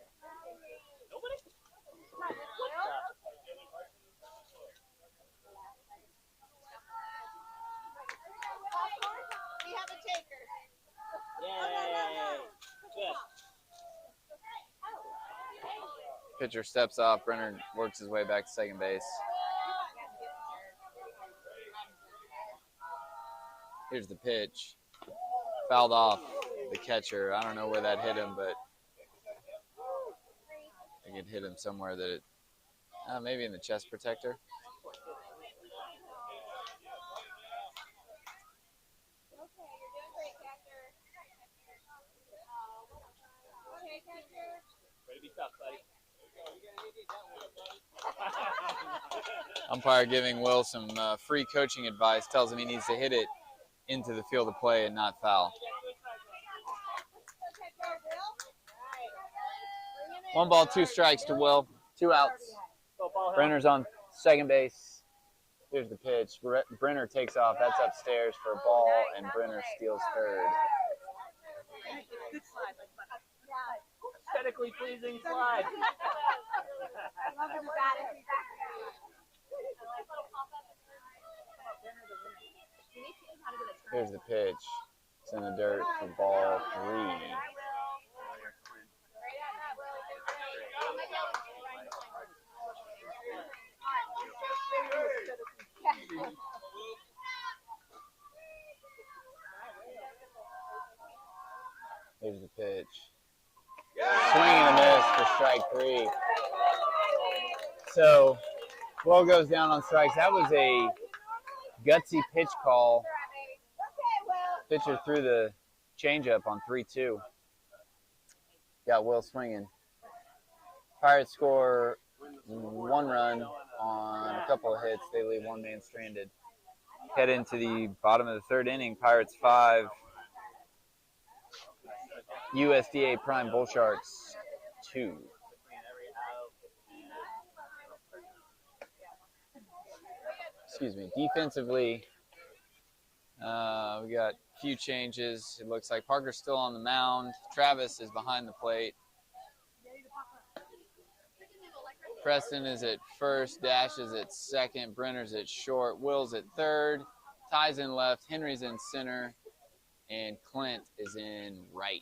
We have a taker. Yay. Good. Pitcher steps off. Brenner works his way back to second base. Here's the pitch. Fouled off the catcher. I don't know where that hit him, but I think it hit him somewhere that it, maybe in the chest protector. Ready to be tough, buddy. Umpire giving Will some free coaching advice. Tells him he needs to hit it into the field of play and not foul. 1 ball, 2 strikes to Will. 2 outs. Brenner's on second base. Here's the pitch. Brenner takes off. That's upstairs for a ball, and Brenner steals third. Aesthetically pleasing slide. Here's the pitch. It's in the dirt for ball 3. Here's the pitch. Swing and a miss for strike 3. So, Will goes down on strikes. That was a gutsy pitch call. Pitcher threw the changeup on 3-2. Got Will swinging. Pirates score 1 run on a couple of hits. They leave 1 man stranded. Head into the bottom of the 3rd inning. Pirates 5. USDA Prime Bull Sharks 2. Excuse me. Defensively, we got a few changes. It looks like Parker's still on the mound. Travis is behind the plate. Preston is at first. Dash is at second. Brenner's at short. Will's at third. Ty's in left. Henry's in center. And Clint is in right.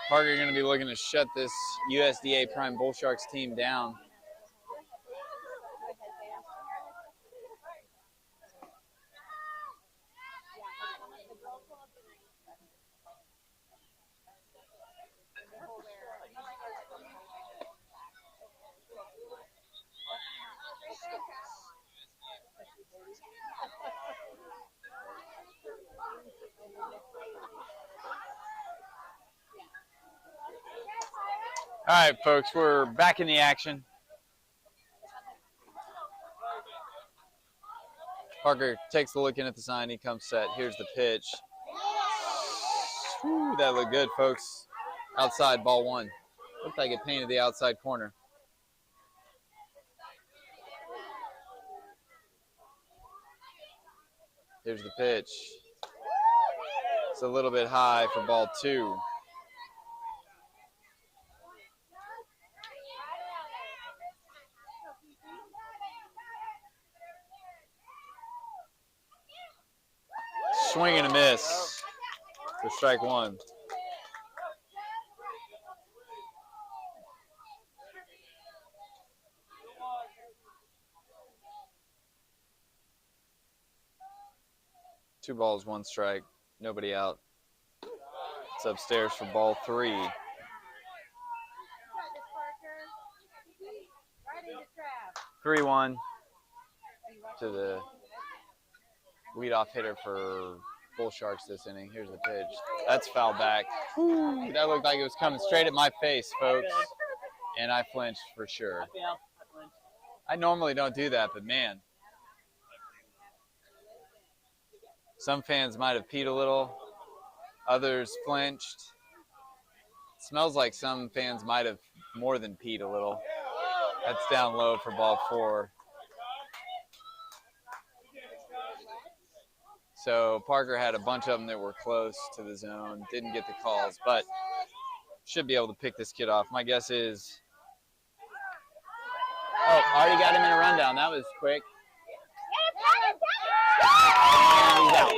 Parker going to be looking to shut this USDA Prime Bull Sharks team down. All right, folks, we're back in the action. Parker takes a look in at the sign. He comes set. Here's the pitch. Whew, that looked good, folks. Outside, ball 1. Looked like it painted the outside corner. Here's the pitch. It's a little bit high for ball 2. Swing and a miss for strike 1. Two balls, 1 strike, nobody out. It's upstairs for ball 3. 3-1 to the leadoff hitter for Bull Sharks this inning. Here's the pitch. That's foul back. Whew, that looked like it was coming straight at my face, folks. And I flinched for sure. I normally don't do that, but man. Some fans might have peed a little. Others flinched. It smells like some fans might have more than peed a little. That's down low for ball 4. So Parker had a bunch of them that were close to the zone, didn't get the calls, but should be able to pick this kid off. My guess is, already got him in a rundown. That was quick. And he's out.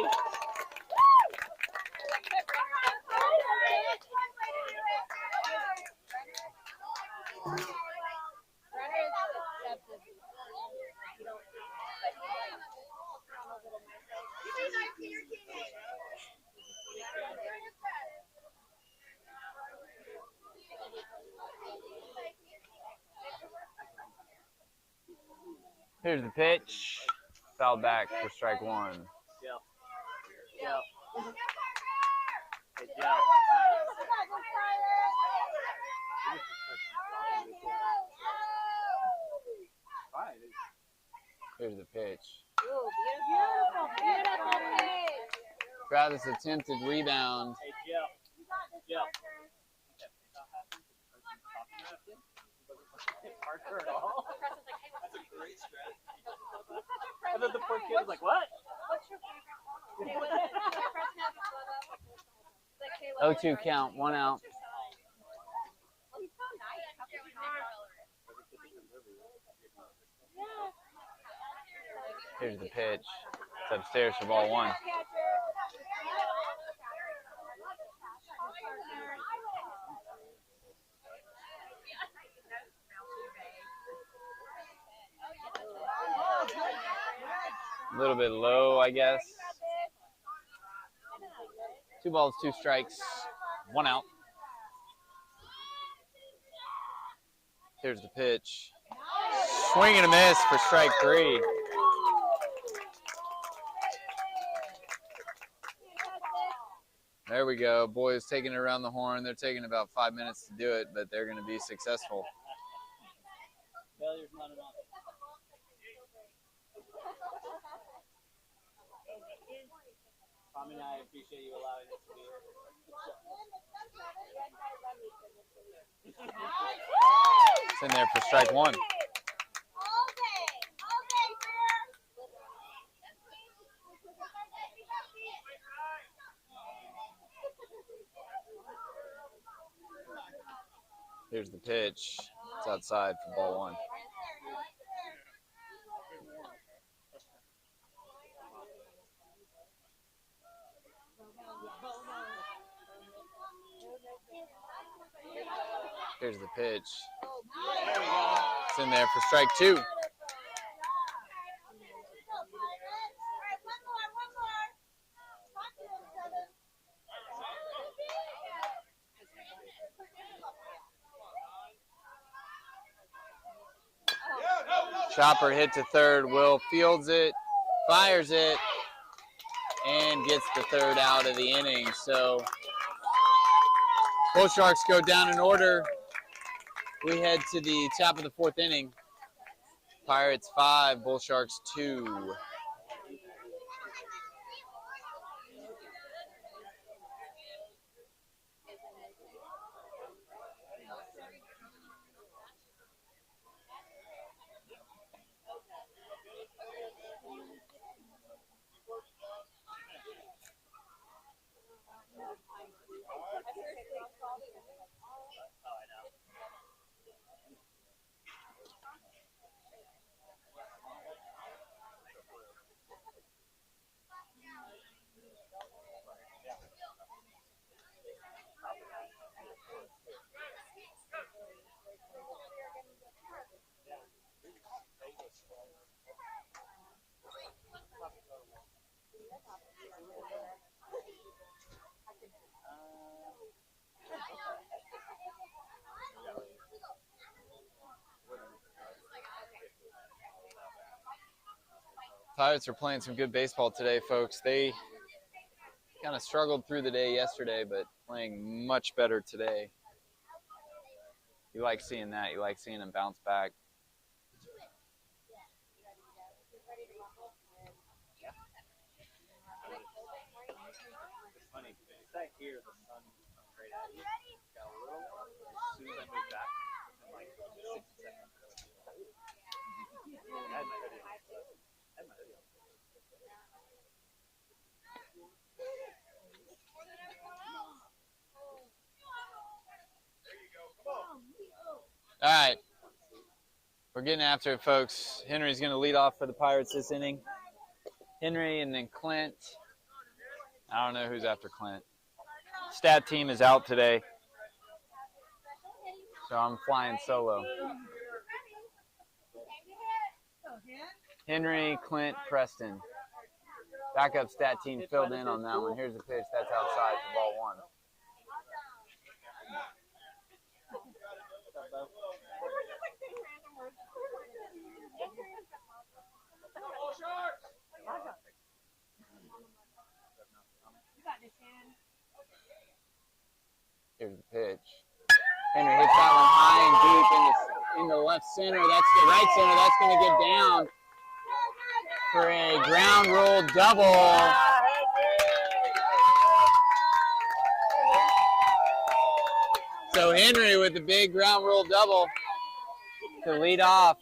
Here's the pitch. Foul back for strike one. Joe. Joe. Hey, Joe. Here's the pitch. Ooh, beautiful, beautiful pitch. Travis attempted rebound. Hey, Joe. Joe. Parker at all? That's a great strategy. And then the poor kid was like, what? What's your favorite color? 0-2 count, 1 out. Well, he's so nice. How can you not? Here's the pitch. It's upstairs for ball one. A little bit low, I guess. 2 balls, 2 strikes, 1 out. Here's the pitch. Swing and a miss for strike 3. There we go. Boys taking it around the horn. They're taking about 5 minutes to do it, but they're going to be successful. Failure's not an option. Tommy and I appreciate you allowing us to be here. It's in there for strike 1. Here's the pitch. It's outside for ball 1. Here's the pitch. It's in there for strike 2. Chopper hit to third. Will fields it, fires it, and gets the 3rd out of the inning. So Bull Sharks go down in order. We head to the top of the 4th inning. Pirates 5, Bull Sharks 2. Pirates are playing some good baseball today, folks. They kind of struggled through the day yesterday, but playing much better today. You like seeing that. You like seeing them bounce back. It's funny, it's right here, the sun comes straight at you. Got a little, as soon as I moved back, in like 60 seconds, I had my hoodie on. I had my hoodie on. All right. We're getting after it, folks. Henry's going to lead off for the Pirates this inning. Henry and then Clint. I don't know who's after Clint. Stat team is out today, so I'm flying solo. Henry, Clint, Preston. Backup stat team filled in on that one. Here's the pitch. That's outside for ball 1. Here's the pitch. Henry hits that one high and deep in the left center. That's the right center. That's going to get down for a ground rule double. So Henry with the big ground rule double to lead off.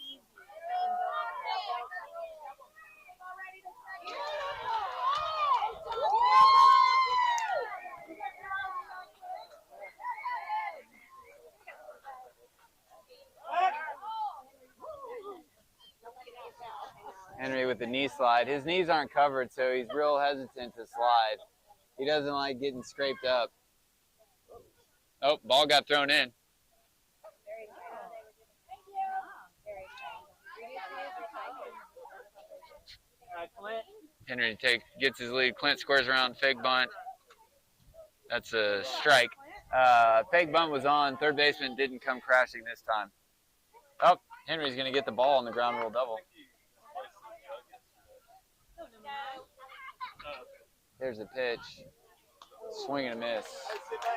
Henry with the knee slide. His knees aren't covered, so he's real hesitant to slide. He doesn't like getting scraped up. Oh, ball got thrown in. Henry gets his lead. Clint squares around, fake bunt. That's a strike. Fake bunt was on. Third baseman didn't come crashing this time. Oh, Henry's going to get the ball on the ground rule double. There's the pitch. Swing and a miss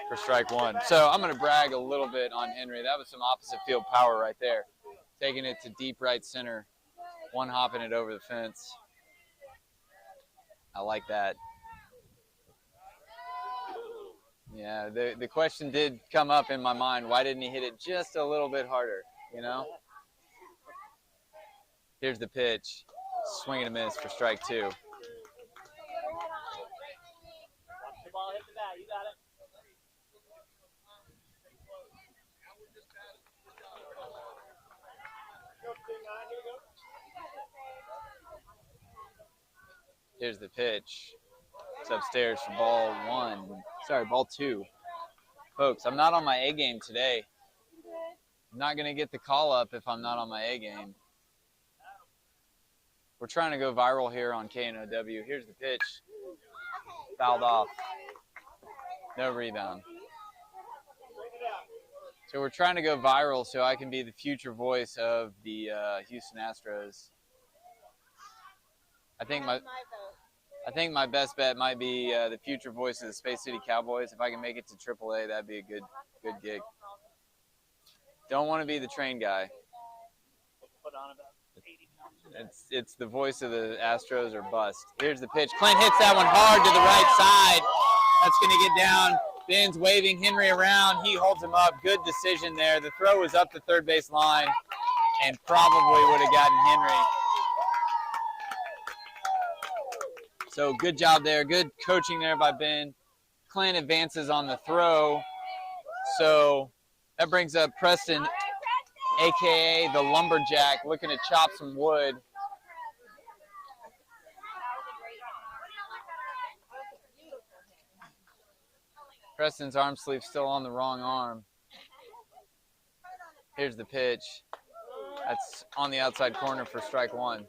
for strike one. So I'm going to brag a little bit on Henry. That was some opposite field power right there. Taking it to deep right center. One hopping it over the fence. I like that. Yeah, the question did come up in my mind. Why didn't he hit it just a little bit harder, you know? Here's the pitch. Swing and a miss for strike two. Ball hit the bat. You got it. Here's the pitch. It's upstairs for ball two. Folks, I'm not on my A game today. I'm not going to get the call up if I'm not on my A game. We're trying to go viral here on KNOW. Here's the pitch. Fouled off. No rebound. So we're trying to go viral so I can be the future voice of the Houston Astros. I think my best bet might be the future voice of the Space City Cowboys. If I can make it to AAA, that'd be a good gig. Don't want to be the train guy. It's the voice of the Astros or bust. Here's the pitch. Clint hits that one hard to the right side. That's going to get down. Ben's waving Henry around. He holds him up. Good decision there. The throw was up the third base line and probably would have gotten Henry. So good job there. Good coaching there by Ben. Clint advances on the throw. So that brings up Preston, a.k.a. the Lumberjack, looking to chop some wood. Preston's arm sleeve still on the wrong arm. Here's the pitch. That's on the outside corner for strike one.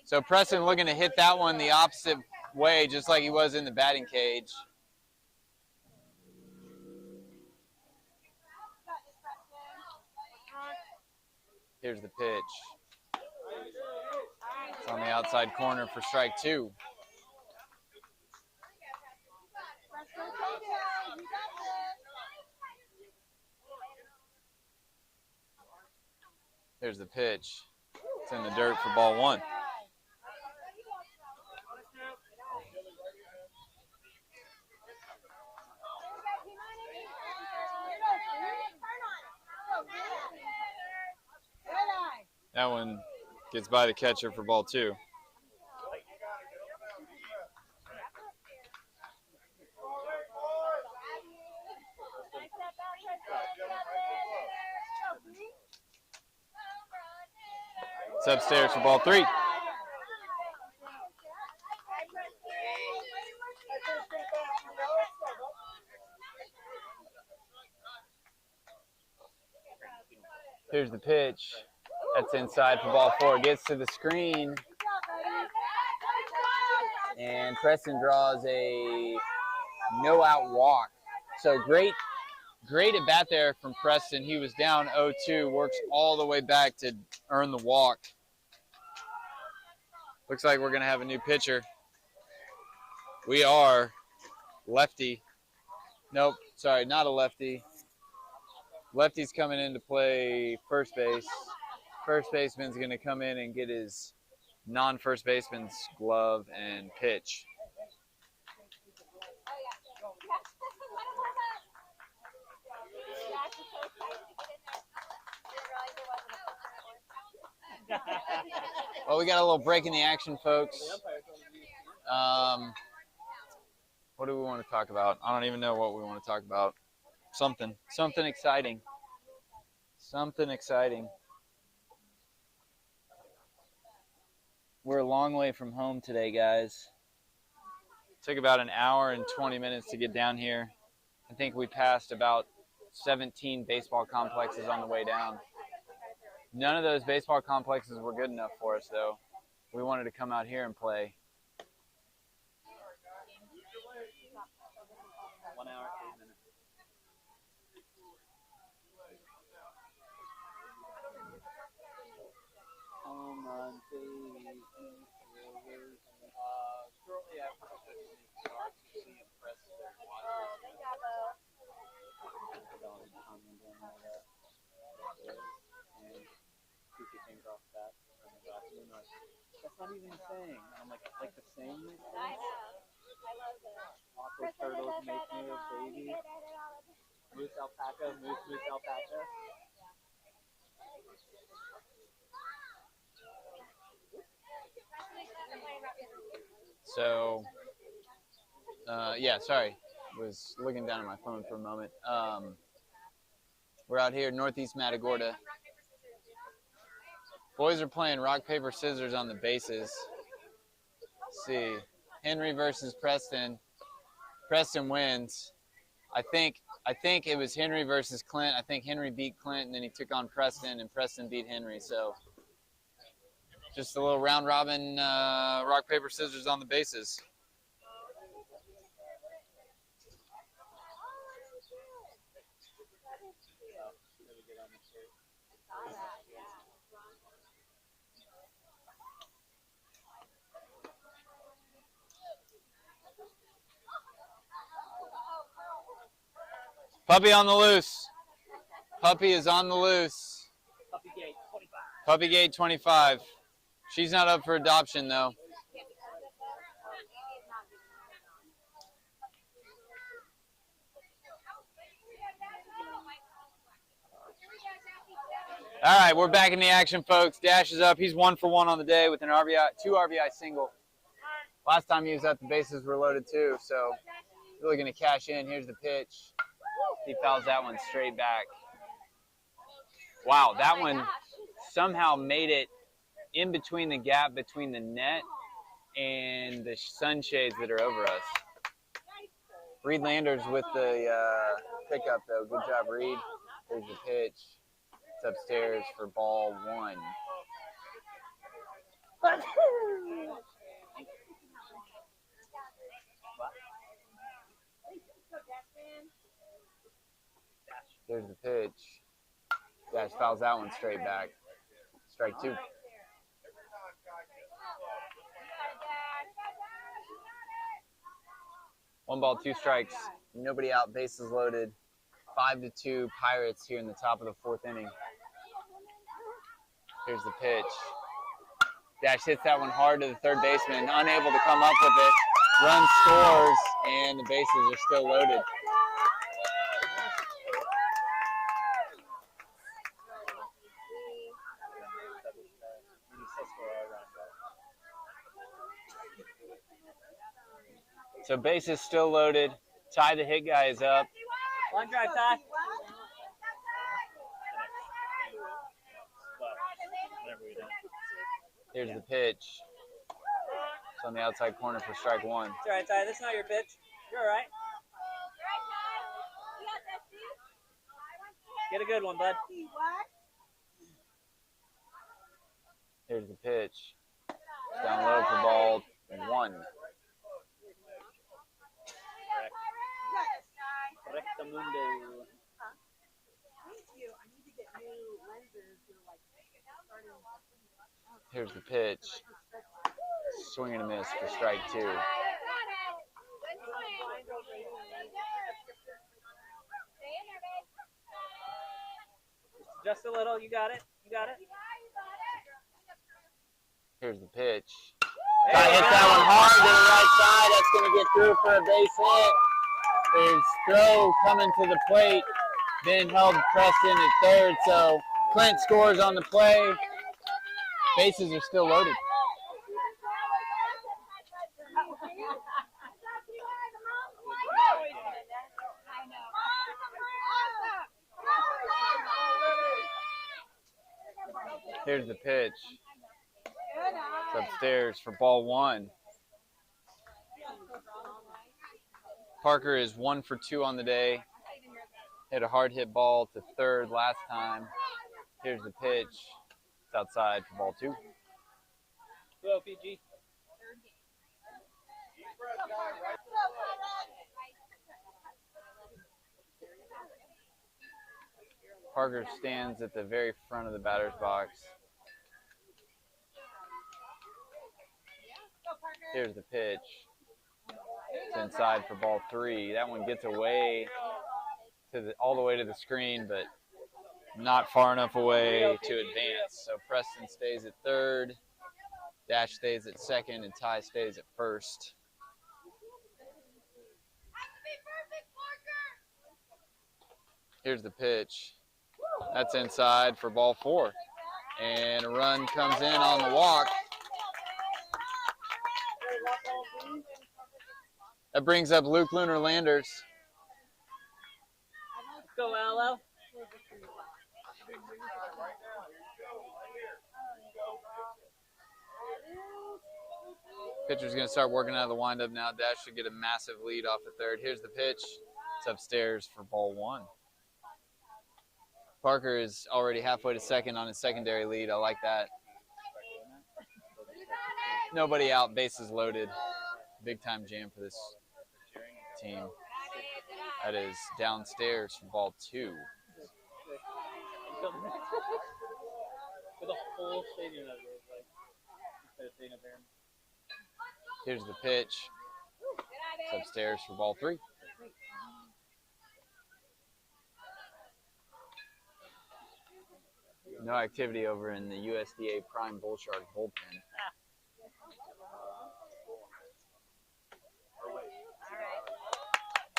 So Preston looking to hit that one the opposite way, just like he was in the batting cage. Here's the pitch. It's on the outside corner for strike two. There's the pitch. It's in the dirt for ball one. That one gets by the catcher for ball two. It's upstairs for ball three. Here's the pitch. That's inside for ball four. Gets to the screen. And Preston draws a no-out walk. So great at bat there from Preston. He was down 0-2, works all the way back to earn the walk. Looks like we're going to have a new pitcher. We are lefty. Nope, sorry, not a lefty. Lefty's coming in to play first base. First baseman's going to come in and get his non-first baseman's glove and pitch. Well, we got a little break in the action, folks. What do we want to talk about? I don't even know what we want to talk about. Something exciting. Something exciting. We're a long way from home today, guys. It took about an hour and 20 minutes to get down here. I think we passed about 17 baseball complexes on the way down. None of those baseball complexes were good enough for us, though. We wanted to come out here and play. 1 hour, 8 minutes. Home run, baby. Shortly after the 15th starts, you see impress their watchers. And Kiki came across that from the back. And like, that's not even a thing. And I'm like the same thing? I know. I love it. Aqua turtles make me a baby. Moose alpaca, moose alpaca. So, yeah, sorry. Was looking down at my phone for a moment. We're out here northeast Matagorda. Boys are playing rock, paper, scissors on the bases. Let's see. Henry versus Preston. Preston wins. I think it was Henry versus Clint. I think Henry beat Clint, and then he took on Preston, and Preston beat Henry. So just a little round robin rock, paper, scissors on the bases. Puppy on the loose. Puppy is on the loose. Puppygate 25. Puppygate 25. She's not up for adoption, though. All right, we're back in the action, folks. Dash is up. He's 1 for 1 on the day with an RBI, 2 RBI single. Last time he was up, the bases were loaded too, so really going to cash in. Here's the pitch. He fouls that one straight back. Wow, that one somehow made it in between the gap between the net and the sunshades that are over us. Reed Landers with the pickup, though. Good job, Reed. There's the pitch. It's upstairs for ball 1. There's the pitch. Dash fouls that one straight back. Strike 2. One ball, 2 strikes. Nobody out. Bases loaded. 5-2 Pirates here in the top of the 4th inning. Here's the pitch. Dash hits that one hard to the third baseman. Unable to come up with it. Run scores, and the bases are still loaded. So bases still loaded. Ty, the hit guy, is up. Line drive, Ty. Here's the pitch. It's on the outside corner for strike 1. It's all right, Ty. That's not your pitch. You're all right. Get a good one, bud. Here's the pitch. Down low for ball 1. Rectamundo. Here's the pitch. swing and a miss for strike 2. Just a little. You got it. You got it. Here's the pitch. Try to hit that one hard to the right side. That's going to get through for a base hit. There's throw coming to the plate. Ben held Preston at third, so Clint scores on the play. Bases are still loaded. Here's the pitch. It's upstairs for ball 1. Parker is 1 for 2 on the day. Hit a hard hit ball to third last time. Here's the pitch. It's outside for ball 2. Go, PG. Parker stands at the very front of the batter's box. Here's the pitch. It's inside for ball 3. That one gets away to all the way to the screen, but not far enough away to advance. So Preston stays at third, Dash stays at second, and Ty stays at first. Here's the pitch. That's inside for ball 4. And a run comes in on the walk. That brings up Luke Lunar-Landers. Let's go, Alo. Pitcher's going to start working out of the windup now. Dash should get a massive lead off of third. Here's the pitch. It's upstairs for ball 1. Parker is already halfway to second on his secondary lead. I like that. Nobody out, bases loaded. Big time jam for this team. That is downstairs for ball 2. For the whole stadium of it, like instead of staying up there. Here's the pitch. It's upstairs for ball 3. No activity over in the USDA Prime Bull Shark bullpen.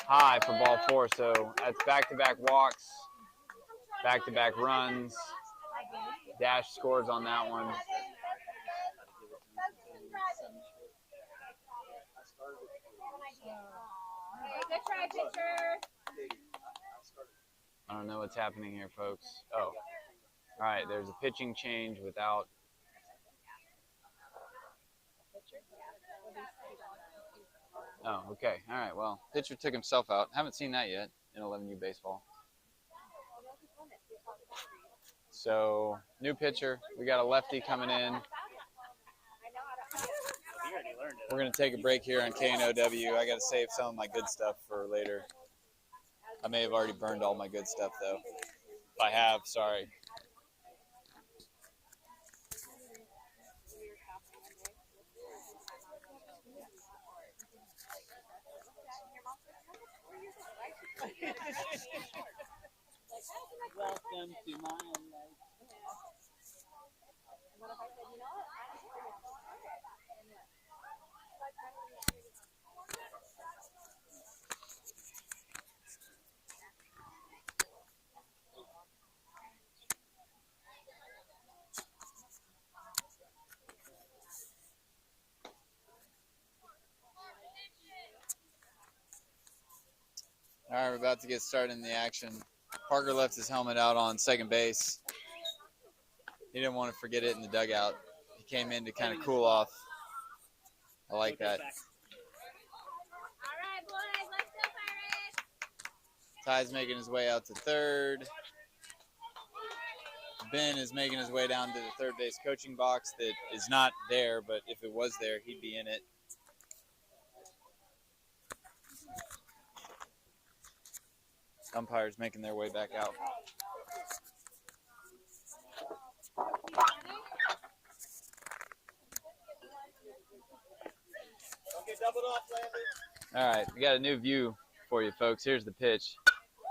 High for ball 4, so that's back-to-back walks, back-to-back runs. Dash scores on that one. Good try, pitcher. I don't know what's happening here, folks. Oh, all right, there's a pitching change without. Oh, okay. All right, well, pitcher took himself out. Haven't seen that yet in 11U baseball. So, new pitcher. We got a lefty coming in. We're going to take a break here on KNOW. I got to save some of my good stuff for later. I may have already burned all my good stuff, though. If I have, sorry. Welcome to my life. All right, we're about to get started in the action. Parker left his helmet out on second base. He didn't want to forget it in the dugout. He came in to kind of cool off. I like that. All right, boys, let's go, Pirates. Ty's making his way out to third. Ben is making his way down to the third base coaching box that is not there, but if it was there, he'd be in it. Umpires making their way back out. All right, we got a new view for you, folks. Here's the pitch.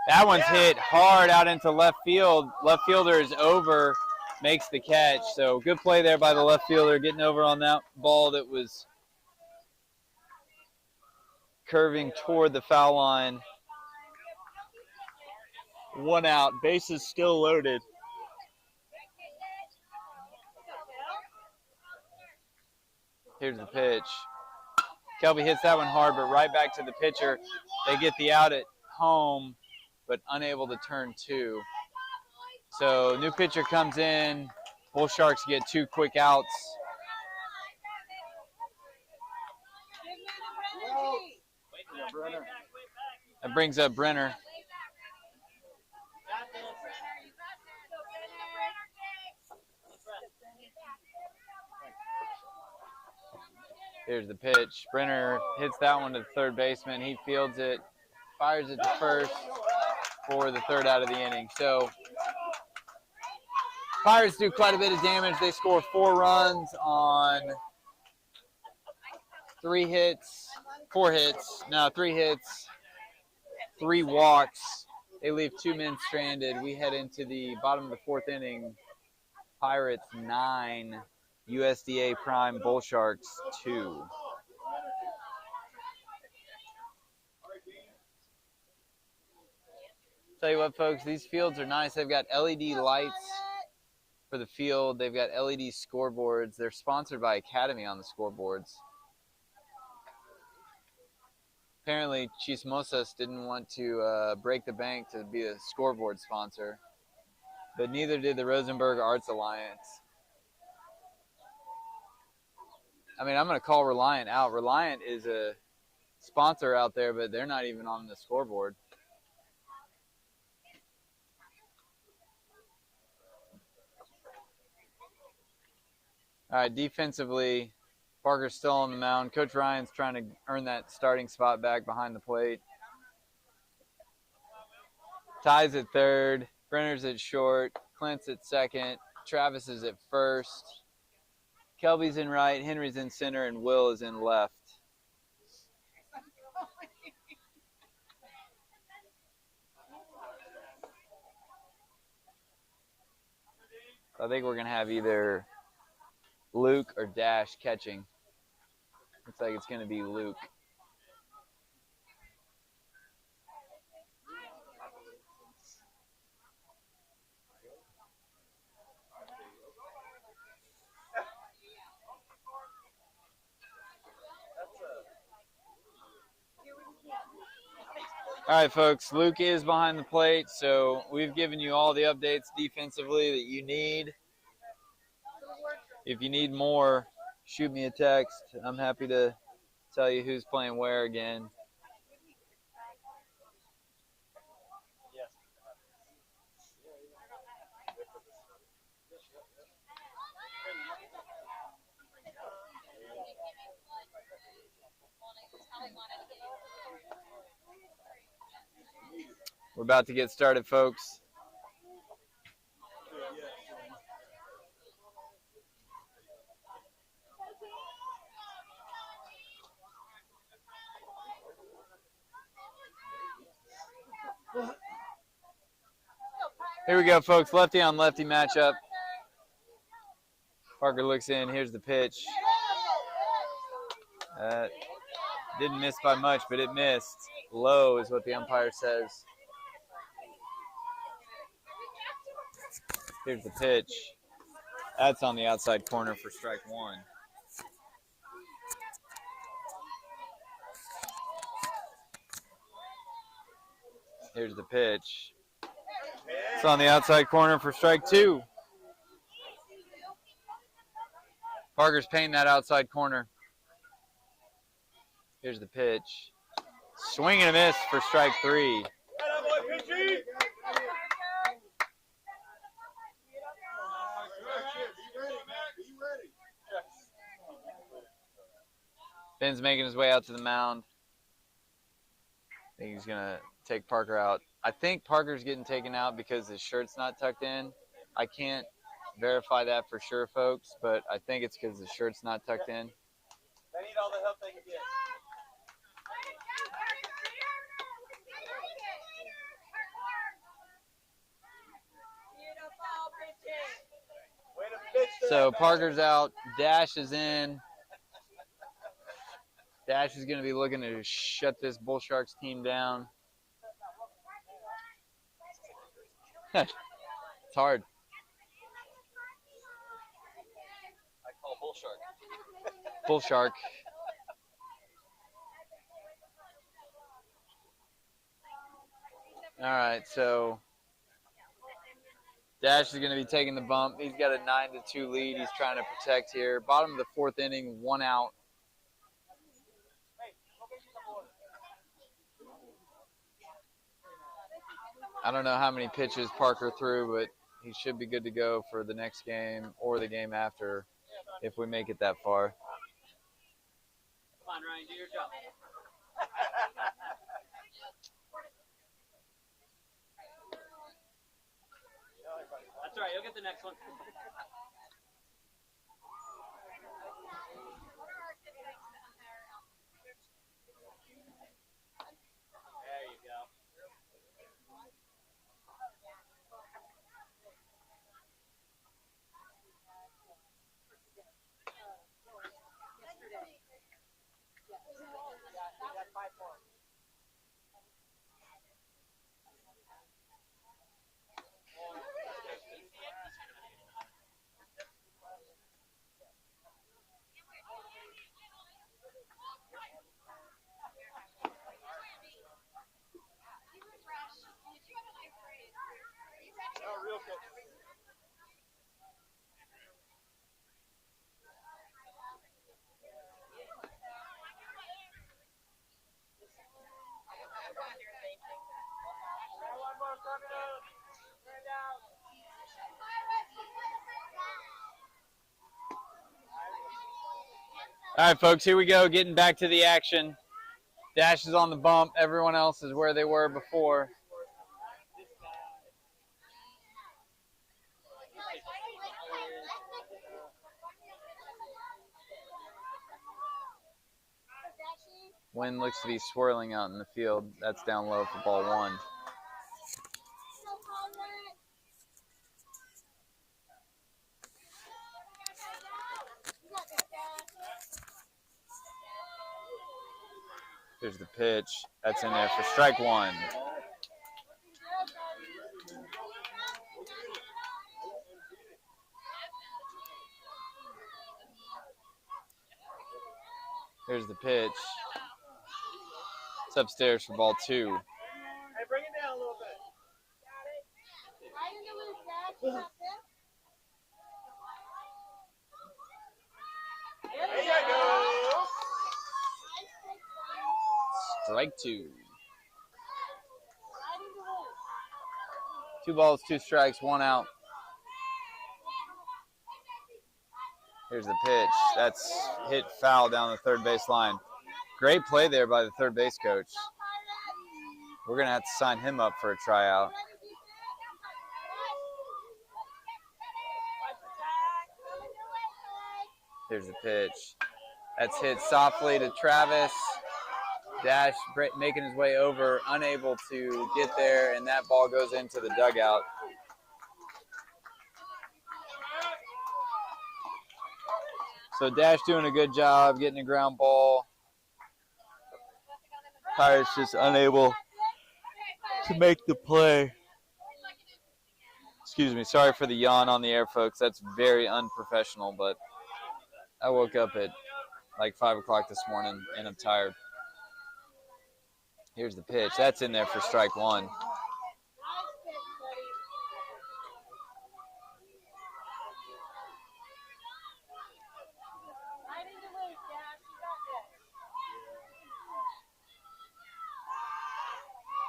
That one's hit hard out into left field. Left fielder is over, makes the catch. So good play there by the left fielder, getting over on that ball that was curving toward the foul line. 1 out, bases still loaded. Here's the pitch. Kelby hits that one hard, but right back to the pitcher. They get the out at home, but unable to turn 2. So new pitcher comes in. Bull Sharks get 2 quick outs. That brings up Brenner. Here's the pitch. Brenner hits that one to the third baseman. He fields it, fires it to first for the 3rd out of the inning. So Pirates do quite a bit of damage. They score 4 runs on 3 hits, 3 walks. They leave 2 men stranded. We head into the bottom of the 4th inning. Pirates 9, USDA Prime Bull Sharks 2. Tell you what, folks, these fields are nice. They've got LED lights for the field. They've got LED scoreboards. They're sponsored by Academy on the scoreboards. Apparently, Chismosas didn't want to break the bank to be a scoreboard sponsor, but neither did the Rosenberg Arts Alliance. I mean, I'm going to call Reliant out. Reliant is a sponsor out there, but they're not even on the scoreboard. All right, defensively, Parker's still on the mound. Coach Ryan's trying to earn that starting spot back behind the plate. Ty's at third. Brenner's at short. Clint's at second. Travis is at first. Kelby's in right. Henry's in center. And Will is in left. I think we're going to have either Luke or Dash catching. Looks like it's going to be Luke. All right, folks, Luke is behind the plate, so we've given you all the updates defensively that you need. If you need more, shoot me a text. I'm happy to tell you who's playing where again. We're about to get started, folks. Here we go, folks. Lefty on lefty matchup. Parker looks in. Here's the pitch. Didn't miss by much, but it missed. Low is what the umpire says. Here's the pitch. That's on the outside corner for strike 1. Here's the pitch. It's on the outside corner for strike 2. Parker's painting that outside corner. Here's the pitch. Swing and a miss for strike 3. Ben's making his way out to the mound. I think he's going to take Parker out. I think Parker's getting taken out because his shirt's not tucked in. I can't verify that for sure, folks, but I think it's because his shirt's not tucked in. They need all the help they can get. So Parker's out. Dash is in. Dash is going to be looking to shut this Bull Sharks team down. It's hard. I call bull shark. Bull Shark. All right, so Dash is going to be taking the bump. He's got a 9-2 lead. He's trying to protect here. Bottom of the fourth inning, 1 out. I don't know how many pitches Parker threw, but he should be good to go for the next game or the game after if we make it that far. Come on, Ryan, do your job. That's all right. You'll get the next one. There you go. All right, folks, here we go, getting back to the action. Dash is on the bump. Everyone else is where they were before. Wind looks to be swirling out in the field. That's down low for ball 1. There's the pitch. That's in there for strike 1. Here's the pitch. It's upstairs for ball 2. Hey, bring it down a little bit. There you go. Strike 2. 2 balls, 2 strikes, 1 out. Here's the pitch. That's hit foul down the third base line. Great play there by the third base coach. We're going to have to sign him up for a tryout. Here's the pitch. That's hit softly to Travis. Dash making his way over, unable to get there, and that ball goes into the dugout. So Dash doing a good job getting a ground ball. Pirates just unable to make the play. Excuse me, sorry for the yawn on the air, folks. That's very unprofessional, but I woke up at like 5 o'clock this morning and I'm tired. Here's the pitch. That's in there for strike 1.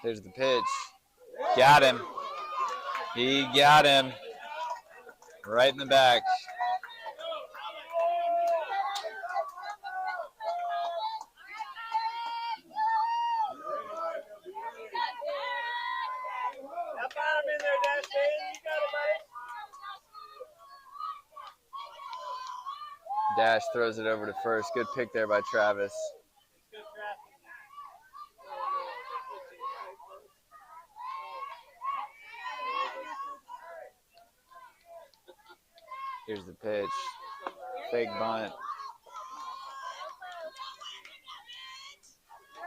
There's the pitch. Got him. He got him. Right in the back. Now find him in there, Dash. Stay in. You got it, buddy. Dash throws it over to first. Good pick there by Travis. Here's the pitch. Fake bunt.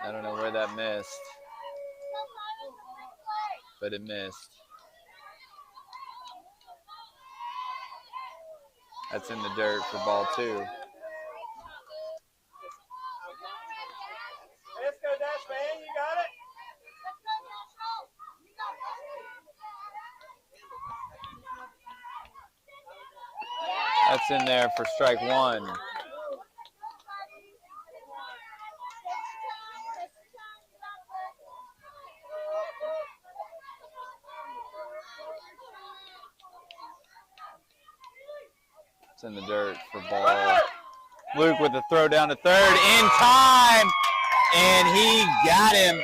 I don't know where that missed, but it missed. That's in the dirt for ball 2. Let's go, Dash Man. You got it? That's in there for strike 1. It's in the dirt for ball. Luke with the throw down to third in time, and he got him.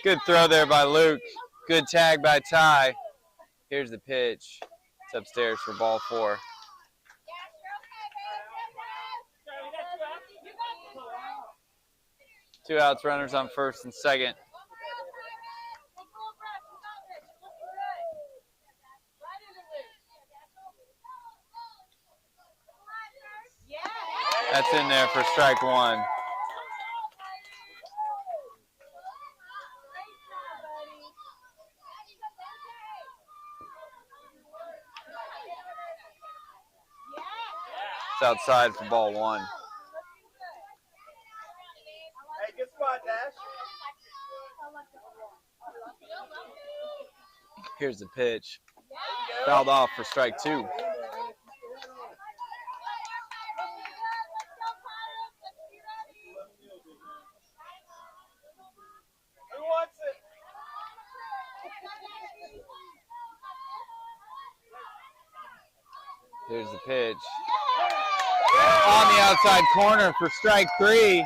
Good throw there by Luke. Good tag by Ty. Here's the pitch. It's upstairs for ball 4. Two outs, runners on first and second. That's in there for strike 1. It's outside for ball 1. Hey, good spot, Dash. Here's the pitch. Fouled off for strike 2. Who wants it? Here's the pitch. On the outside corner for strike 3.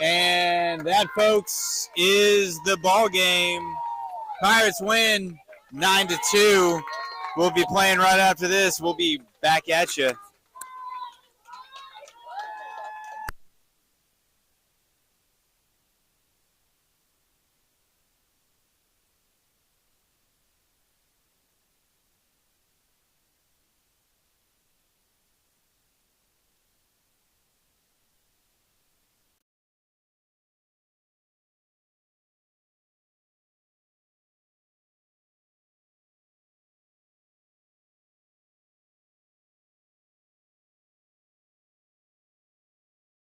And that, folks, is the ball game. Pirates win 9-2. We'll be playing right after this. We'll be back at you.